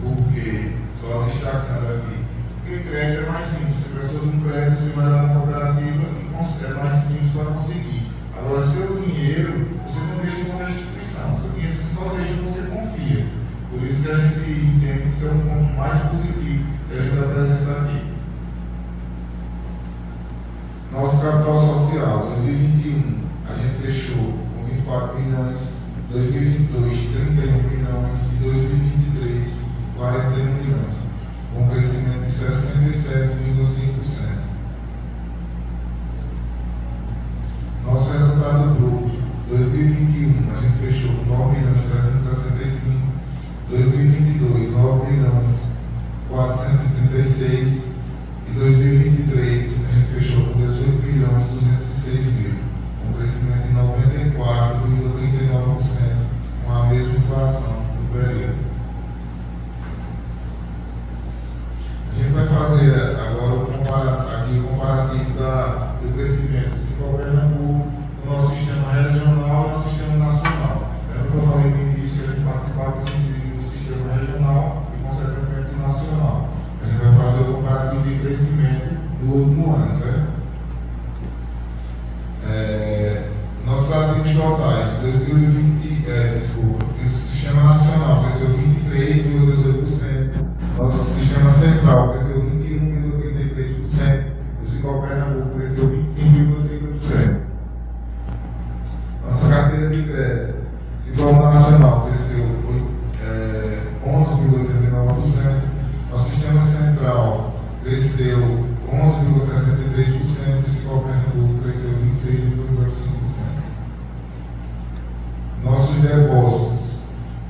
[SPEAKER 3] Porque, só destacando aqui, porque o crédito é mais simples. Se a pessoa de um crédito você vai lá na cooperativa e é mais simples para conseguir. Agora, seu dinheiro, você não deixa em qualquer instituição. Seu dinheiro você só deixa quando você confia. Por isso que a gente entende que isso é um ponto mais positivo que a gente apresenta aqui. Nosso capital social, 2021, a gente fechou com 24 bilhões, 2022, 31 bilhões e 2023, 41 bilhões, com um crescimento de 67,5%. Nosso resultado bruto, 2021, a gente fechou com 9 bilhões 365, 2022, 9 bilhões 436 e 2023 a gente fechou com 18 bilhões 206 mil, com um crescimento de 94,39%, com a mesma inflação do período. A gente vai fazer agora o comparativo do crescimento do Pernambuco, do nosso sistema regional e do sistema nacional. Eu não falei no início que a gente participava do sistema regional e, consequentemente, do nacional. A gente vai fazer o comparativo de crescimento do último ano, certo? Nossos ativos totais, 2020, o sistema nacional cresceu 23,18%, nosso sistema central cresceu 21,33%, o Cicobi Pernambuco cresceu 25,30%. Nossa carteira de crédito, Cicobi Nacional cresceu 11,89%, nosso sistema central cresceu 11,63%, o Cicobi Pernambuco cresceu 26,05%. Nossos depósitos,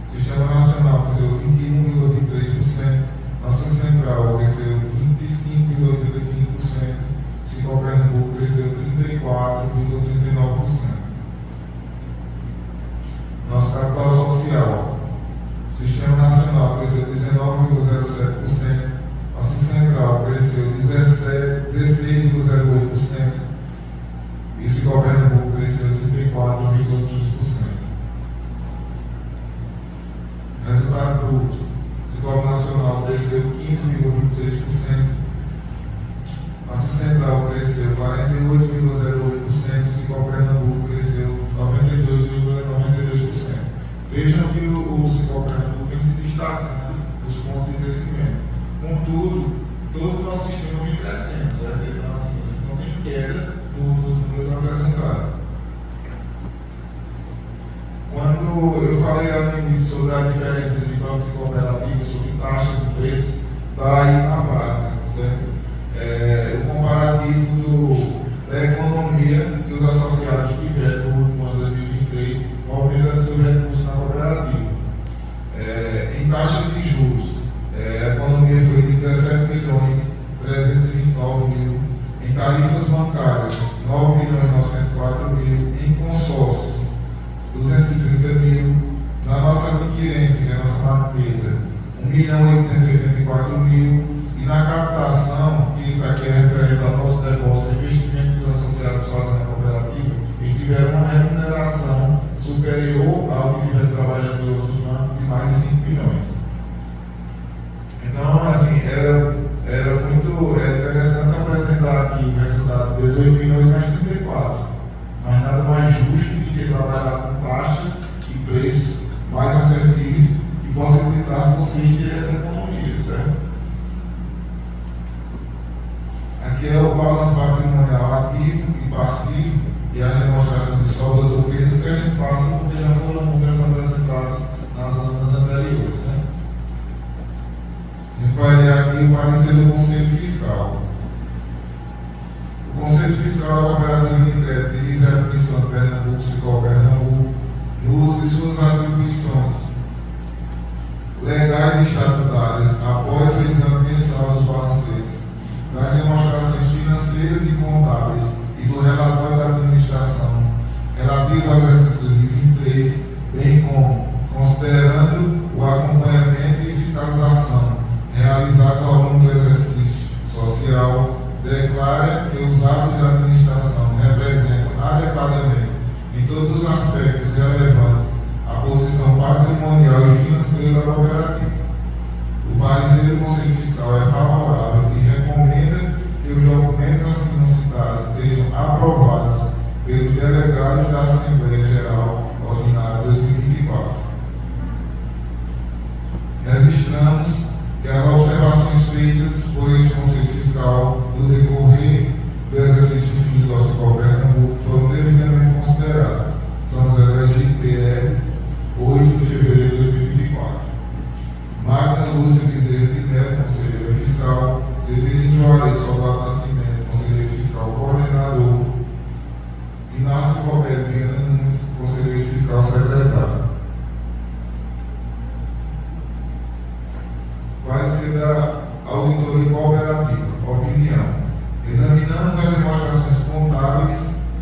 [SPEAKER 3] sistema nacional cresceu 21,23%, nossa central cresceu 25,85%, o Cicobi Pernambuco cresceu 34,39%. Nosso capital social, sistema nacional cresceu 19,07%, nossa central cresceu 16,08% e o Cicobi Pernambuco cresceu 34,15%. Resultado bruto, Cicobi Nacional cresceu 15,26%, nossa central cresceu 48,08%, o Cicobi Pernambuco cresceu 92,92%. Vejam que o Cicobi Pernambuco vem se destacando nos pontos de crescimento. Contudo, todo o nosso sistema vem crescendo, certo? está aí na prática, certo? O comparativo da economia que os associados tiveram no último ano de 2023, aumentando seus recursos na cooperativa. Em taxa de juros, a economia foi de 17.329.000, em tarifas bancárias, 9.904.000, em consórcios, 230.000, na nossa adquirência, que é a nossa maqueta, 1.884.000, e na captação, que isso aqui é referente ao nosso negócio, o investimento que os associados fazem na cooperativa, eles tiveram uma remuneração superior ao que tivesse trabalhando em outros bancos de mais de 5 milhões. Então, assim, era interessante apresentar aqui o resultado de 18 milhões mais 34, mas nada mais justo do que trabalhar com taxas e preços mais acessíveis que possibilitassem vocês terem essa economia, certo? Aqui é o balanço patrimonial ativo e passivo e a demonstração de sobras ou perdas que a gente passa porque já foram números apresentados nas lâminas anteriores, né? A gente vai ler aqui o parecer do Conselho Fiscal. O Conselho Fiscal da Cooperativa de Crédito de Livre Admissão de Pernambuco, Sicol Pernambuco, no uso de suas atribuições legais e estatutárias, após o exame mensal dos balancetes, das demonstrações financeiras e contábeis e do relatório da administração relativos ao exercício de 2023, bem como considerando o acompanhamento e fiscalização realizados ao longo do exercício social, declara que os atos de administração representam adequadamente, em todos os aspectos relevantes, a posição patrimonial e financeira da cooperativa. O parecer do Conselho Fiscal é favorável e recomenda que os documentos acima citados sejam aprovados pelos delegados da Assembleia Geral Ordinária 2024. Registramos que as observações feitas por este Conselho Fiscal no decorrer do exercício fim do Sicol Pernambuco foram devidamente consideradas. São os LGPR 8 de fevereiro de 2024. Magna Lúcia Bezerra de Melo, conselheira fiscal, Severino Juarez Soldado Nascimento, conselheiro fiscal coordenador, Inácio Roberto Viana Nunes, conselheiro fiscal secretário. Parecer da Auditoria Cooperativa. Opinião. Examinamos as demonstrações contábeis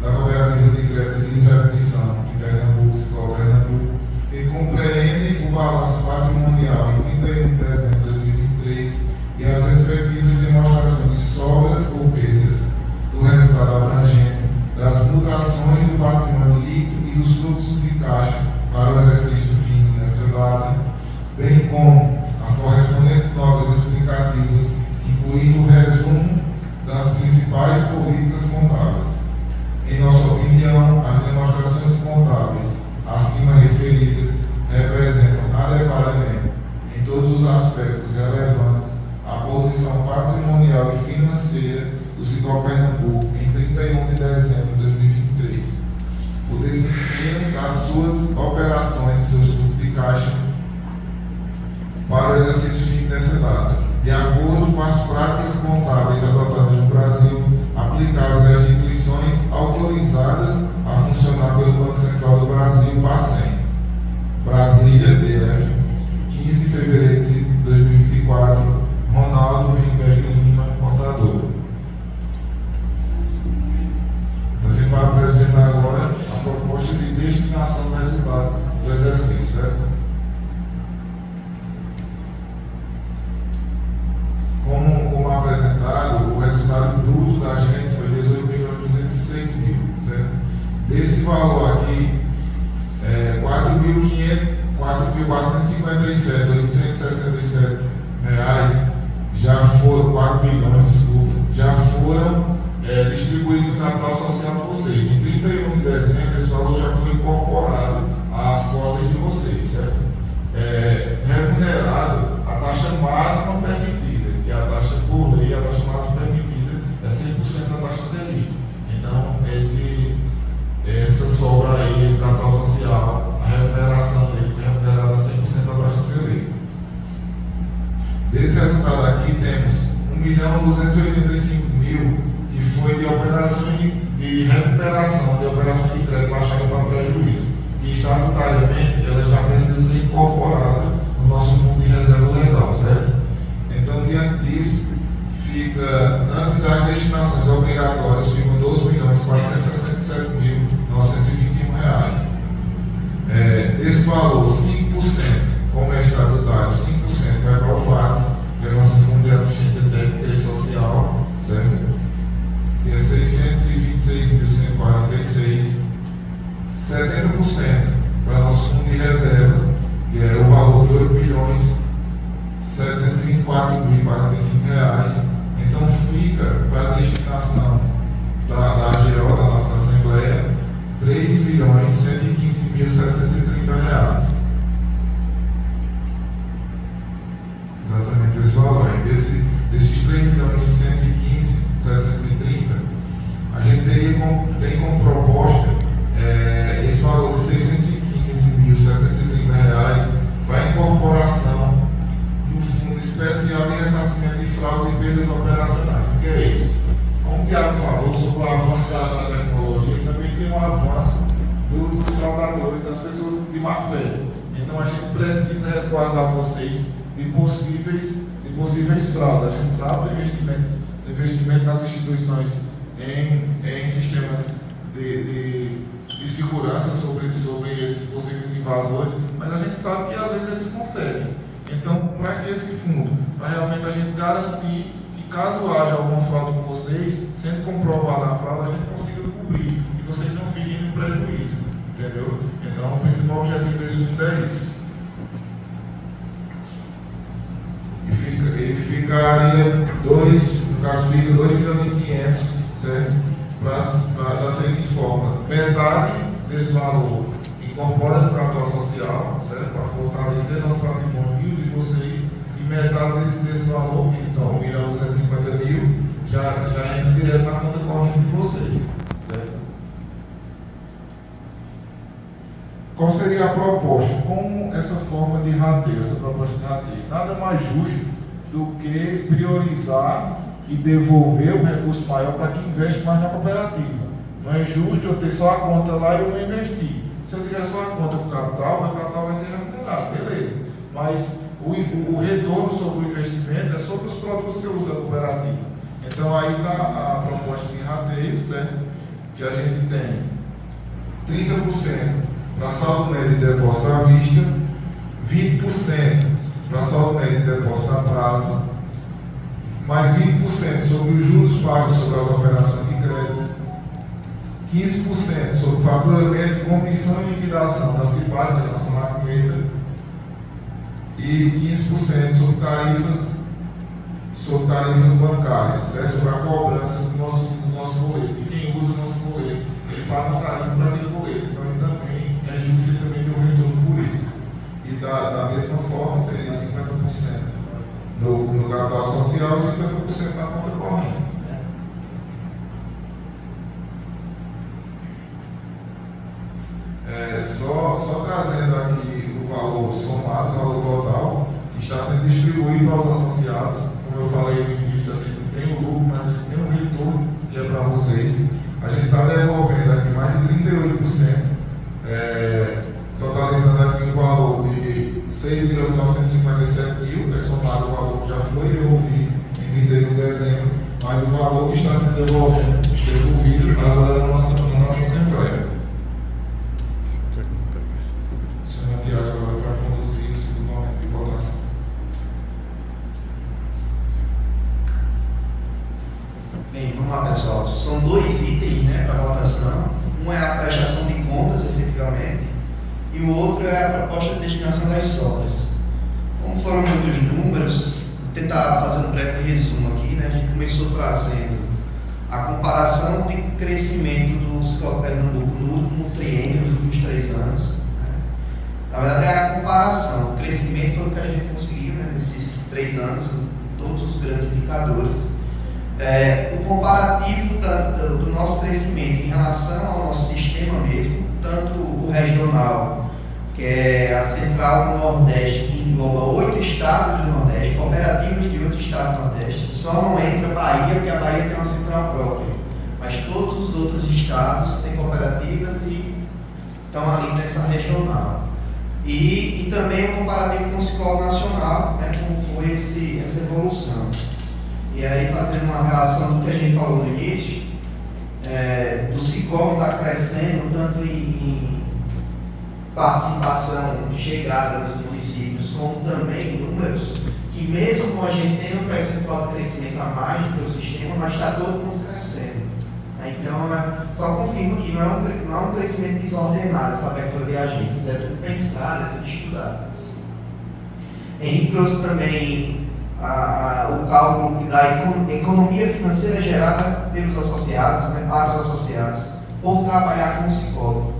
[SPEAKER 3] da Cooperativa de Crédito de Livre Admissão de Pernambuco, Sicol Pernambuco, que compreendem o balanço patrimonial em 31 de dezembro de 2023 e as respectivas demonstrações de sobras ou perdas do resultado abrangente das mutações do patrimônio líquido e dos fluxos de caixa para o exercício fim nessa data, bem como as correspondentes notas explicativas, incluindo o resumo das principais políticas contábeis. Em nossa opinião, as demonstrações contábeis acima referidas representam adequadamente, em todos os aspectos relevantes, a posição patrimonial e financeira do Sicol Pernambuco em 31 de dezembro de 2023, o desempenho das suas operações e seus fluxos de caixa para o exercício fim dessa data, de acordo com as práticas contábeis adotadas no Brasil, aplicáveis às instituições autorizadas a funcionar pelo Banco Central do Brasil, Bacen, Brasília, DF, 15 de fevereiro de 2024, Ronaldo Wimberg Lima, contador. A gente vai apresentar agora a proposta de destinação do resultado do exercício, certo? Como apresentado, o resultado bruto da gente foi 18.206.000, certo? Desse valor aqui, 4.457.867 reais já foram, 4 bilhões, desculpa, já foram distribuídos no capital social de vocês. Em 31 de dezembro, esse valor já foi incorporado às cotas de vocês, certo? Remunerado a taxa máxima permitida, que é a taxa por lei, a taxa máxima permitida é 100% da taxa Selic. Então, essa sobra aí, esse capital social, a remuneração dele foi remunerada a 100% da taxa Selic. Desse resultado aqui, então 285 mil, que foi de operação de recuperação, de operação de crédito baixada para prejuízo. E estatutariamente ela já precisa ser incorporada no nosso fundo de reserva legal, certo? Então, diante disso, fica, antes das destinações obrigatórias, ficam R$12.467.921. Desse valor, 5%, como é estatutário, 5% vai para o FATS, que é o nosso Fundo de Assistência Técnica e Social, certo? Que é 626.146, 70% para nosso Fundo de Reserva, que é o valor de R$8.724.045. Então fica para a destinação da AGO, da nossa Assembleia, R$3.115.730. Exatamente esse valor. Desses R$3.115.730, a gente tem como proposta esse valor de R$615.730 para a incorporação do Fundo Especial de Ressarcimento de Fraudes e Perdas Operacionais. O que é isso? Como o Thiago falou sobre o avanço da tecnologia, também tem um avanço dos fraudadores, das pessoas de má fé. Então a gente precisa resguardar vocês de possíveis fraudes. A gente sabe o investimento das instituições em sistemas de segurança sobre esses possíveis invasores, mas a gente sabe que às vezes eles conseguem. Então, para que esse fundo, para realmente a gente garantir que caso haja alguma fraude com vocês, sendo comprovada a fraude, a gente consiga cobrir e vocês não fiquem em prejuízo, entendeu? Então, o principal objetivo desse fundo é isso. Ele ficaria no caso fica 2.500.000, certo? Para dar seguinte forma: metade desse valor incorpora no capital social, certo? Para fortalecer nosso patrimônio e o de vocês, e metade desse valor, que são R$1.250.000, já entra direto na conta corrente de vocês, certo? Qual seria a proposta? Como essa forma de rateio, essa proposta de rateio? Nada mais justo do que priorizar e devolver o recurso maior para quem investe mais na cooperativa. Não é justo eu ter só a conta lá e eu não investir. Se eu tiver só a conta com o capital, meu capital vai ser remunerado, beleza. Mas o retorno sobre o investimento é sobre os produtos que eu uso da cooperativa. Então aí está a proposta de rateio, certo? Que a gente tem 30% para saldo médio de depósito à vista, 20% para saldo médio de depósito a prazo, mais 20% sobre os juros pagos sobre as operações de crédito, 15% sobre faturamento, comissão e liquidação antecipada da nossa maquineta e 15% sobre tarifas bancárias, sobre a cobrança do nosso boleto. E quem usa o nosso boleto, ele paga uma tarifa para aquele boleto. Então ele também é justo e também tem um retorno por isso. E da mesma forma seria 50% no capital social e 50% na conta corrente. Só trazendo aqui o valor somado, o valor total, que está sendo distribuído para os associados. Como eu falei no início, a gente tem o lucro, mas a gente tem um retorno que é para vocês. A gente está devolvendo aqui mais de 38%, totalizando aqui um valor de R$6.957.000, somado o valor que já foi devolvido em 31 de dezembro, mas o valor que está sendo devolvido agora na nossa Assembleia. O senhor Tiago agora para conduzir o segundo momento de votação.
[SPEAKER 2] Bem, vamos lá, pessoal. São dois itens, para votação. Um é a prestação de contas, efetivamente, e o outro é a proposta de destinação das sobras. Como foram muitos números, vou tentar fazer um breve resumo aqui. A gente começou trazendo a comparação de crescimento do Cicobi Pernambuco no último triênio, nos últimos 3 anos. Na verdade, é a comparação. O crescimento foi o que a gente conseguiu nesses 3 anos, todos os grandes indicadores. O comparativo do nosso crescimento em relação ao nosso sistema mesmo, tanto o regional que é a Central do Nordeste, que engloba 8 estados do Nordeste, cooperativas de 8 estados do Nordeste. Só não entra a Bahia, porque a Bahia tem uma central própria. Mas todos os outros estados têm cooperativas e estão ali nessa regional. E também o comparativo com o Sicoob nacional, né, como foi essa evolução. E aí, fazendo uma relação do que a gente falou no início, do Sicoob está crescendo tanto em participação, chegada nos municípios, como também em números, que mesmo com a gente tendo um percentual de crescimento a mais do que o sistema, mas está todo mundo crescendo. Então, só confirmo que não é um crescimento desordenado essa abertura de agências, é tudo pensado, é tudo estudado. Henrique trouxe também o cálculo da economia financeira gerada pelos associados, né, para os associados, por trabalhar com o Sicoob.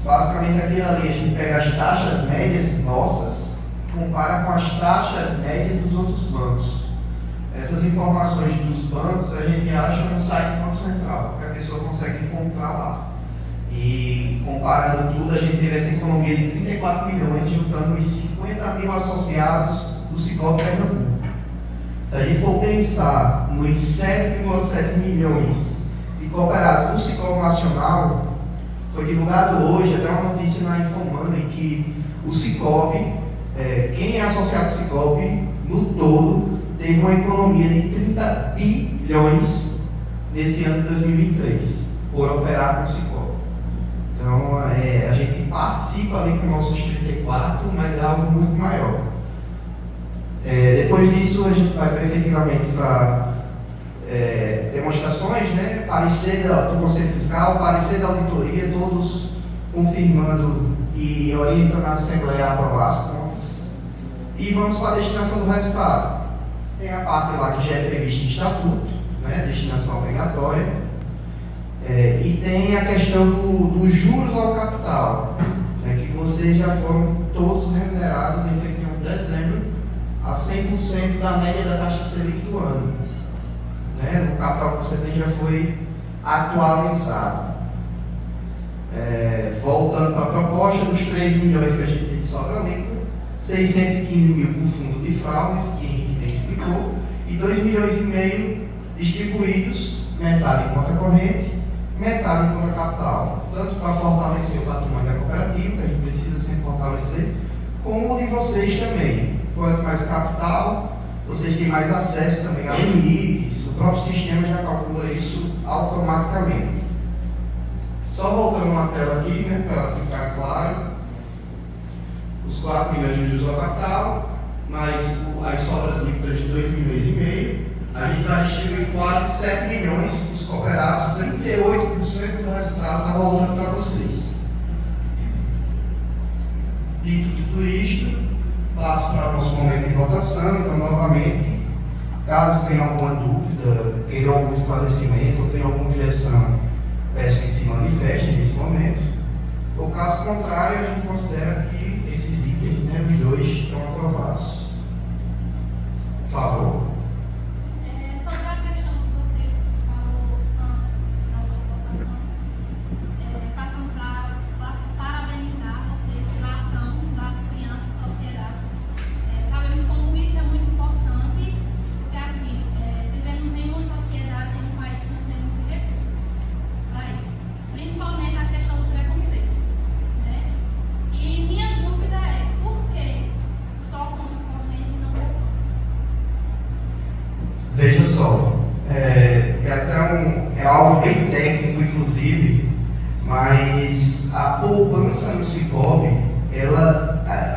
[SPEAKER 2] Basicamente, aquilo ali, a gente pega as taxas médias nossas, compara com as taxas médias dos outros bancos. Essas informações dos bancos a gente acha no site do Banco Central, que a pessoa consegue encontrar lá. E comparando tudo, a gente teve essa economia de 34 milhões, juntando os 50 mil associados do Sicoob Pernambuco. Se a gente for pensar nos 7,7 milhões de cooperados do Sicoob Nacional, foi divulgado hoje até uma notícia na Infomoney que o Sicoob, quem é associado ao Sicoob, no todo, teve uma economia de 30 bilhões nesse ano de 2003, por operar com o Sicoob. Então, a gente participa ali com nossos 34, mas é algo muito maior. Depois disso, a gente vai efetivamente para demonstrações, né? Parecer do Conselho Fiscal, parecer da auditoria, todos confirmando e orientando a Assembleia a aprovar as contas. E vamos para a destinação do resultado. Tem a parte lá que já é prevista em estatuto, né? Destinação obrigatória. E tem a questão dos juros ao capital, né? Que vocês já foram todos remunerados em 31 de dezembro a 100% da média da taxa Selic do ano. Né? O capital que você tem já foi atualizado. Voltando para a proposta, dos 3 milhões que a gente tem de sobra líquida, 615 mil por fundo de fraudes, que a gente nem explicou, e 2 milhões e meio distribuídos, metade em conta corrente, metade em conta capital, tanto para fortalecer o patrimônio da cooperativa, que a gente precisa sempre fortalecer, como o de vocês também. Quanto mais capital, vocês têm mais acesso também a limites, o próprio sistema já calcula isso automaticamente. Só voltando uma tela aqui, né, para ficar claro, os 4 milhões de juros ao capital, mais as sobras líquidas de 2 milhões e meio, a gente vai distribuir quase 7 milhões dos cooperados, 38% do resultado está rolando para vocês. Dito tudo isto, passo para o nosso momento de votação. Então, novamente, caso tenha alguma dúvida, queira algum esclarecimento ou tenha alguma objeção, peço que se manifeste nesse momento. Ou caso contrário, a gente considera que esses itens, né, os dois, estão aprovados. Por favor.
[SPEAKER 6] Sobre a questão que você falou antes da votação, passando para parabenizar vocês pela ação das crianças e sociedades. Sabemos como isso é muito importante, porque assim, vivemos em uma sociedade, em um país que não tem muito recurso para isso, principalmente a questão do preconceito, né? E minha dúvida é, por que só conta corrente e não poupança?
[SPEAKER 2] Veja só, é algo bem técnico, inclusive, mas a poupança no Sicoob,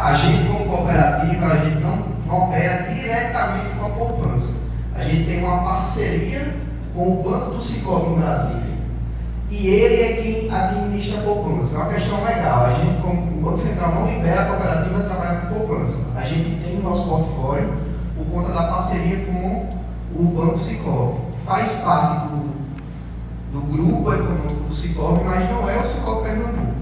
[SPEAKER 2] a gente como cooperativa, a gente não opera diretamente com a poupança. A gente tem uma parceria com o Banco do Sicoob em Brasília. E ele é quem administra a poupança. É uma questão legal. A gente, como o Banco Central não libera a cooperativa a trabalhar com poupança. A gente tem no nosso portfólio por conta da parceria com o Banco Sicoob. Faz parte do grupo econômico do Sicoob, mas não é o Sicoob Pernambuco.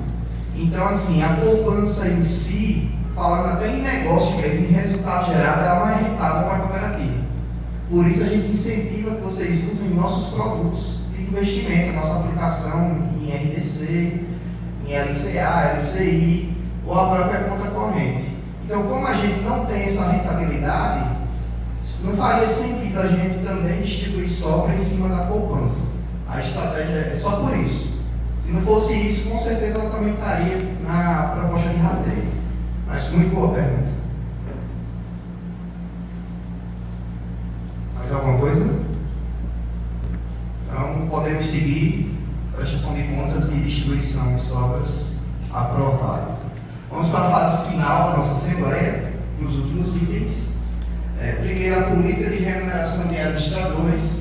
[SPEAKER 2] Então, assim, a poupança em si, falando até em negócio mesmo, em resultado gerado, ela não é rentável para a cooperativa. Por isso a gente incentiva que vocês usem nossos produtos de investimento, nossa aplicação em RDC, em LCA, LCI, ou a própria conta corrente. Então, como a gente não tem essa rentabilidade, não faria sentido a gente também distribuir sobra em cima da poupança. A estratégia é só por isso. Se não fosse isso, com certeza ela também estaria na proposta de rateio. Mas muito boa pergunta. Mais alguma coisa? Então, podemos seguir prestação de contas e distribuição de sobras aprovado. Vamos para a fase final da nossa Assembleia, nos últimos itens. Primeiro, a política de remuneração de administradores,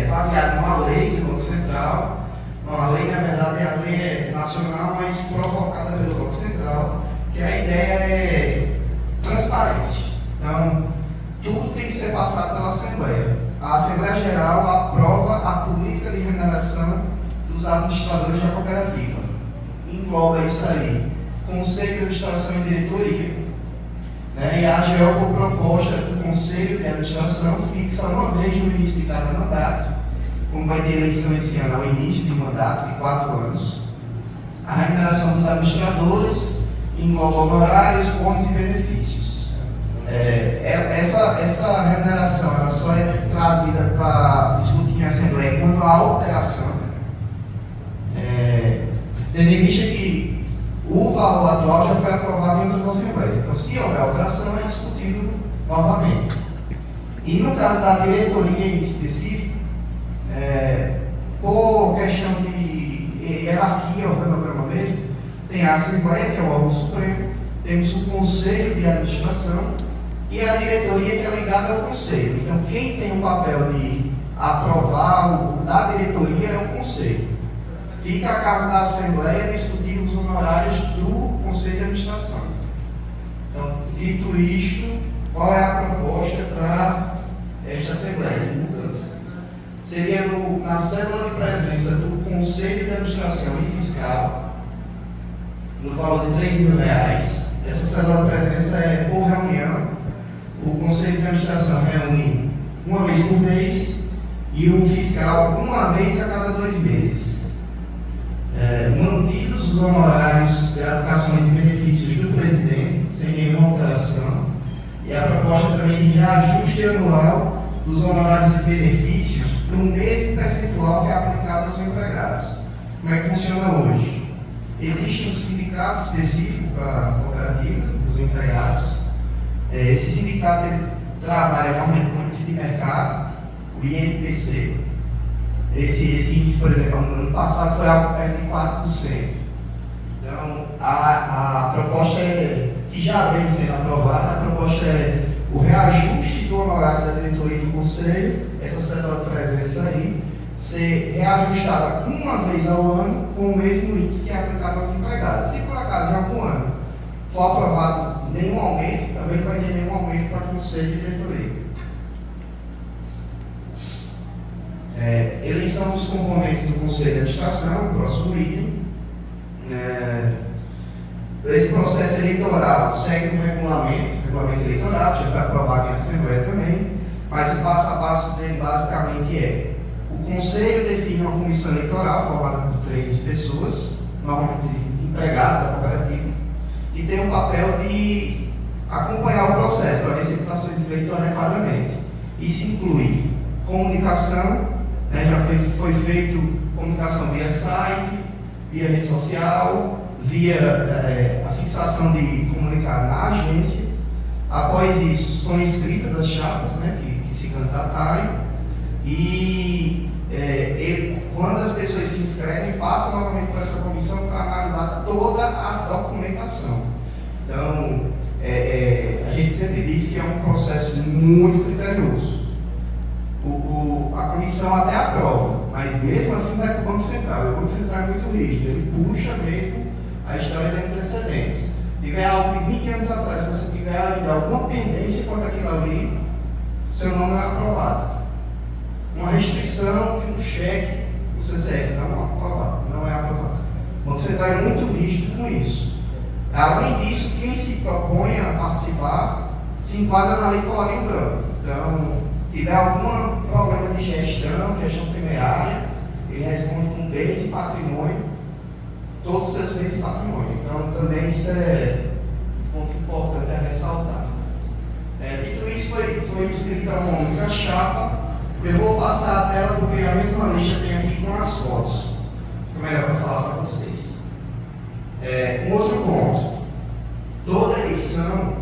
[SPEAKER 2] baseada numa lei do Banco Central. A lei, na verdade, é a lei nacional, mas provocada pelo Banco Central, que a ideia é transparência. Então, tudo tem que ser passado pela Assembleia. A Assembleia Geral aprova a política de remuneração dos administradores da cooperativa. Engloba isso aí, Conselho de Administração e Diretoria. E a AGEL, por proposta do Conselho de Administração, fixa uma vez no início de cada mandato, como vai ter eleição esse ano ao início do mandato, de 4 anos, a remuneração dos administradores, engloba honorários, bônus e benefícios. Essa remuneração ela só é trazida para discutir em Assembleia quando há alteração, tendo em vista que o valor atual já foi aprovado em outras Assembleias. Então, se houver alteração, é discutido novamente. E no caso da diretoria em específico, por questão de hierarquia, organograma mesmo, tem a Assembleia, que é o órgão supremo, temos o Conselho de Administração e a diretoria, que é ligada ao Conselho. Então, quem tem o papel de aprovar o da diretoria é o Conselho. Fica a cargo da Assembleia discutir os honorários do Conselho de Administração. Então, dito isto, qual é a proposta para esta Assembleia de mudança? Seria na cédula de presença do Conselho de Administração e Fiscal, no valor de R$3.000. Essa cédula de presença é por reunião. O Conselho de Administração reúne uma vez por mês e o fiscal uma vez a cada 2 meses. Mantidos os honorários, gratificações e benefícios do presidente, sem nenhuma alteração, e a proposta também de reajuste anual dos honorários e benefícios no mesmo percentual que é aplicado aos empregados. Como é que funciona hoje? Existe um sindicato específico para cooperativas dos empregados. Esse sindicato ele trabalha realmente com o índice de mercado, o INPC. Esse índice, por exemplo, no ano passado foi algo perto de 4%. Então, a proposta que já vem sendo aprovada, a proposta é o reajuste do honorário da diretoria do Conselho, essa cédula de presença aí, ser reajustada uma vez ao ano com o mesmo índice que é aplicado aos empregados. Se por acaso em algum ano for aprovado nenhum aumento, também não vai ter nenhum aumento para o Conselho de Diretoria. Eleição dos componentes do Conselho de Administração, o próximo item. Esse processo eleitoral segue um regulamento eleitoral, que já foi aprovado em Assembleia também, mas o passo a passo dele basicamente é: o Conselho define uma comissão eleitoral formada por 3 pessoas, normalmente empregados da cooperativa, que tem o papel de acompanhar o processo para ver se ele está sendo feito adequadamente. Isso inclui comunicação, já foi feito comunicação via site, via rede social, via a fixação de comunicado na agência. Após isso, são escritas as chapas que se candidatarem e quando as pessoas se inscrevem, passa novamente por essa comissão para analisar toda a documentação. Então, a gente sempre diz que é um processo muito criterioso. A comissão até aprova, mas mesmo assim vai para o Banco Central. O Banco Central é muito rígido, ele puxa mesmo a história de antecedentes. Se tiver algo de 20 anos atrás, se você tiver ainda alguma pendência contra aquilo ali, seu nome não é aprovado. Uma restrição de um cheque do CCF não é aprovado. O Banco Central é muito rígido com isso. Além disso, quem se propõe a participar se enquadra na lei colarinho branco. Então, se tiver algum problema de gestão temerária, ele responde com bens e patrimônio todos os seus bens e patrimônio. Então, também isso é um ponto importante a ressaltar. Dito isso, foi escrita uma única chapa. Eu vou passar a tela porque a mesma lista tem aqui com as fotos. É melhor para falar para vocês. Um outro ponto. Toda eleição,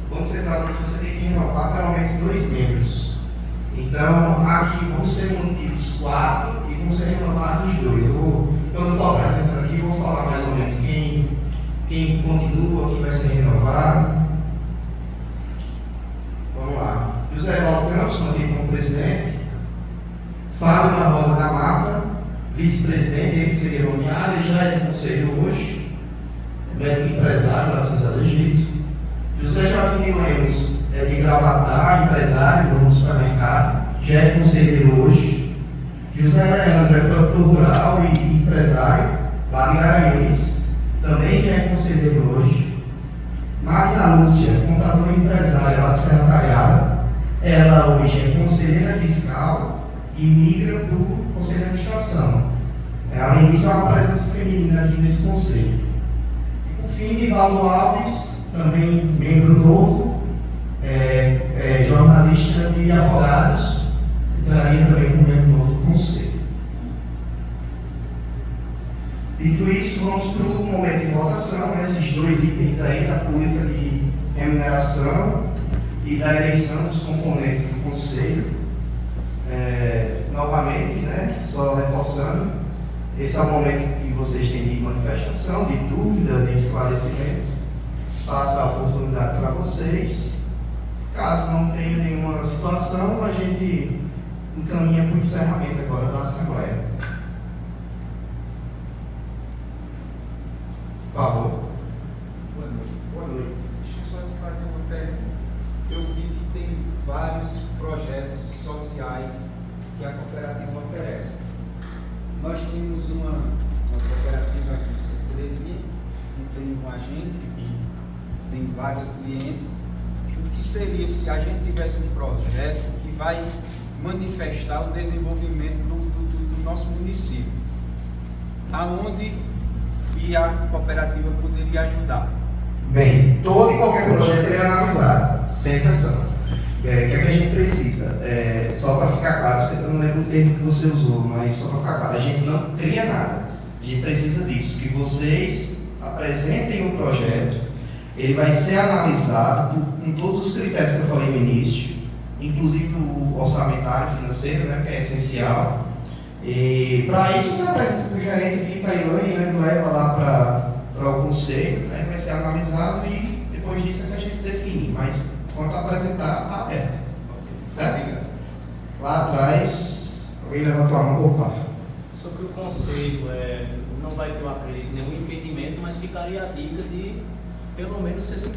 [SPEAKER 2] quando você traduz, você tem que renovar pelo menos 2 membros. Então, aqui vão ser mantidos 4 e vão ser renovados 2. Quando eu for apresentando aqui, vou falar mais ou menos quem continua, quem vai ser renovado. Vamos lá. José Valdo Campos, mantido como presidente. Fábio Barbosa da Mata, vice-presidente, ele que seria nomeado, ele já é de conselho hoje. Médico empresário, nações do Egito. José Joaquim de Lemos, de Gravatá, empresário, dono do supermercado, já é conselheiro hoje. José Leandro é produtor rural e empresário, lá de Garanhuns, também já é conselheiro hoje. Magna Lúcia, contadora e empresária lá de Serra Talhada, ela hoje é conselheira fiscal e migra para o Conselho de Administração. Ela inicia uma presença feminina aqui nesse conselho. E por fim, Nivaldo Alves, também membro novo, jornalista e advogados, entraria também como membro novo do conselho. Dito isso, vamos para o momento de votação, esses 2 itens aí da política de remuneração e da eleição dos componentes do conselho. Novamente, só reforçando, esse é o momento que vocês têm de manifestação, de dúvida, de esclarecimento. Passa a oportunidade para vocês. Caso não tenha nenhuma situação, a gente encaminha para o encerramento agora da Assembleia. Por favor.
[SPEAKER 7] Boa noite.
[SPEAKER 2] Boa noite.
[SPEAKER 7] Deixa eu só fazer uma pergunta. Eu vi que tem vários projetos sociais que a cooperativa oferece. Nós temos uma cooperativa aqui em Santa Terezinha, que tem uma agência, que tem vários clientes. O que seria se a gente tivesse um projeto que vai manifestar o desenvolvimento do nosso município? Aonde a cooperativa poderia ajudar?
[SPEAKER 2] Bem, todo e qualquer projeto é analisado, sem exceção. O que é que a gente precisa? Só para ficar claro, eu não lembro o termo que você usou, mas só para ficar claro, a gente não cria nada. A gente precisa disso, que vocês apresentem o projeto, ele vai ser analisado com todos os critérios que eu falei no início, inclusive o orçamentário financeiro, que é essencial. E para isso você apresenta para o gerente aqui, para a Ilane, leva lá para o conselho, vai ser analisado e depois disso é que a gente define, mas quanto apresentar, está aberto. Certo? Lá atrás, alguém levantou a mão, opa.
[SPEAKER 8] Sobre o conselho, não vai ter, eu acredito, nenhum impedimento, mas ficaria a dica de pelo menos ser 50%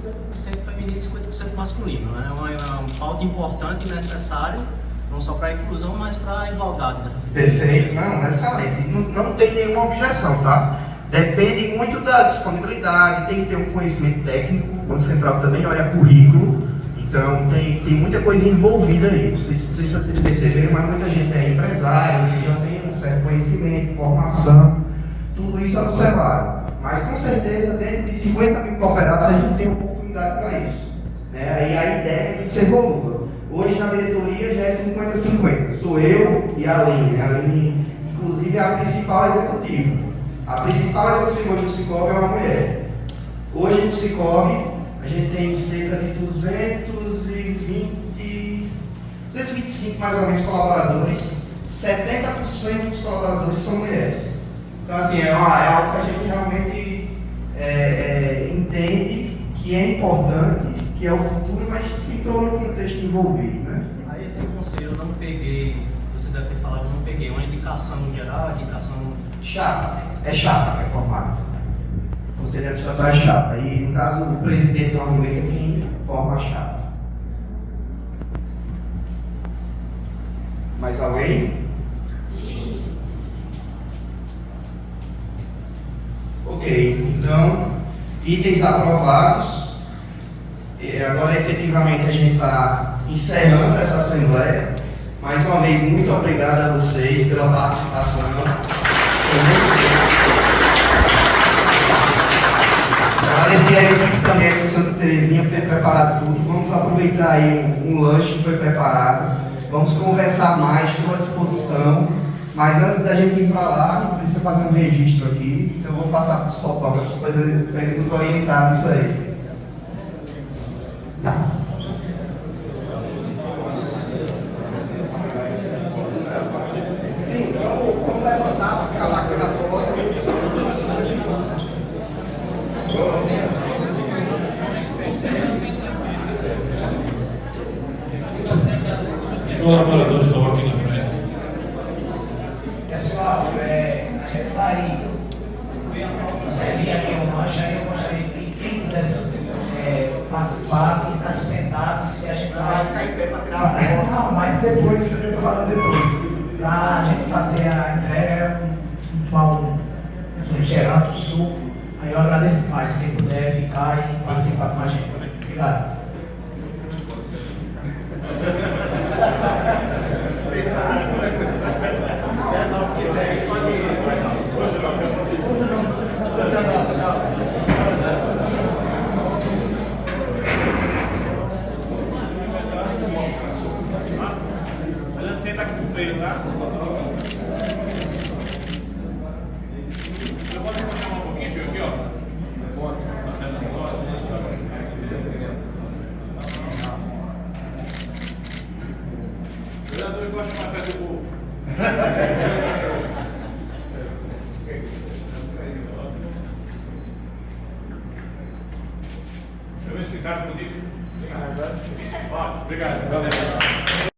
[SPEAKER 8] feminino e 50% masculino. É uma pauta importante e necessária, não só para a inclusão, mas para a igualdade.
[SPEAKER 2] Perfeito, não, excelente. Não tem nenhuma objeção, tá? Depende muito da disponibilidade, tem que ter um conhecimento técnico. O Banco Central também olha currículo, então tem muita coisa envolvida aí. Não sei se vocês perceberam, mas muita gente é empresário, que já tem um certo conhecimento, formação, tudo isso é observado. Mas com certeza, dentro de 50 mil cooperados, a gente tem oportunidade para isso. Aí a ideia é que se evolua. Hoje na diretoria já é 50-50. Sou eu e a Aline. A Aline, inclusive, é a principal executiva. A principal executiva hoje do Cicobi é uma mulher. Hoje no Cicobi, a gente tem cerca de 225 mais ou menos colaboradores. 70% dos colaboradores são mulheres. Então, assim, é algo que a gente realmente entende que é importante, que é o futuro, mas tem todo o contexto envolvido,
[SPEAKER 8] Aí esse conselho eu não peguei, você deve ter falado, eu não peguei uma indicação geral, indicação...
[SPEAKER 2] Chapa, é chapa que é formado. O Conselho de Administração é chapa. E, no caso, o presidente normalmente é quem forma a chapa. Mais alguém? Ok, então, itens aprovados. Agora, efetivamente, a gente está encerrando essa assembleia. Mais uma vez, muito obrigado a vocês pela participação. Foi muito bom. Agradecer a equipe também aqui de Santa Terezinha por ter preparado tudo. Vamos aproveitar aí um lanche que foi preparado. Vamos conversar mais, estou à disposição. Mas antes da gente ir para lá, precisa fazer um registro aqui. Então eu vou passar para os fotógrafos para eles nos orientar nisso aí. Sim, vamos levantar para ficar bacana a foto.
[SPEAKER 9] Os colaboradores estão aqui na frente.
[SPEAKER 1] Pessoal, a gente vai servir aqui o lanche, aí eu gostaria que quem quisesse participar, ficar sentados, e a gente vai ficar em pé para tirar foto. Não, mas depois, eu estou falando depois, para a gente fazer a entrega, tomar um refrigerante, um suco. Aí eu agradeço demais quem puder ficar e participar com a gente. Obrigado.
[SPEAKER 9] Senta aqui no freio, tá? Eu posso chamar um pouquinho, tio, aqui, ó. Posso. Tá saindo fora. O vereador gosta mais perto do povo. Eu vejo esse cara comigo. Obrigado. Obrigado.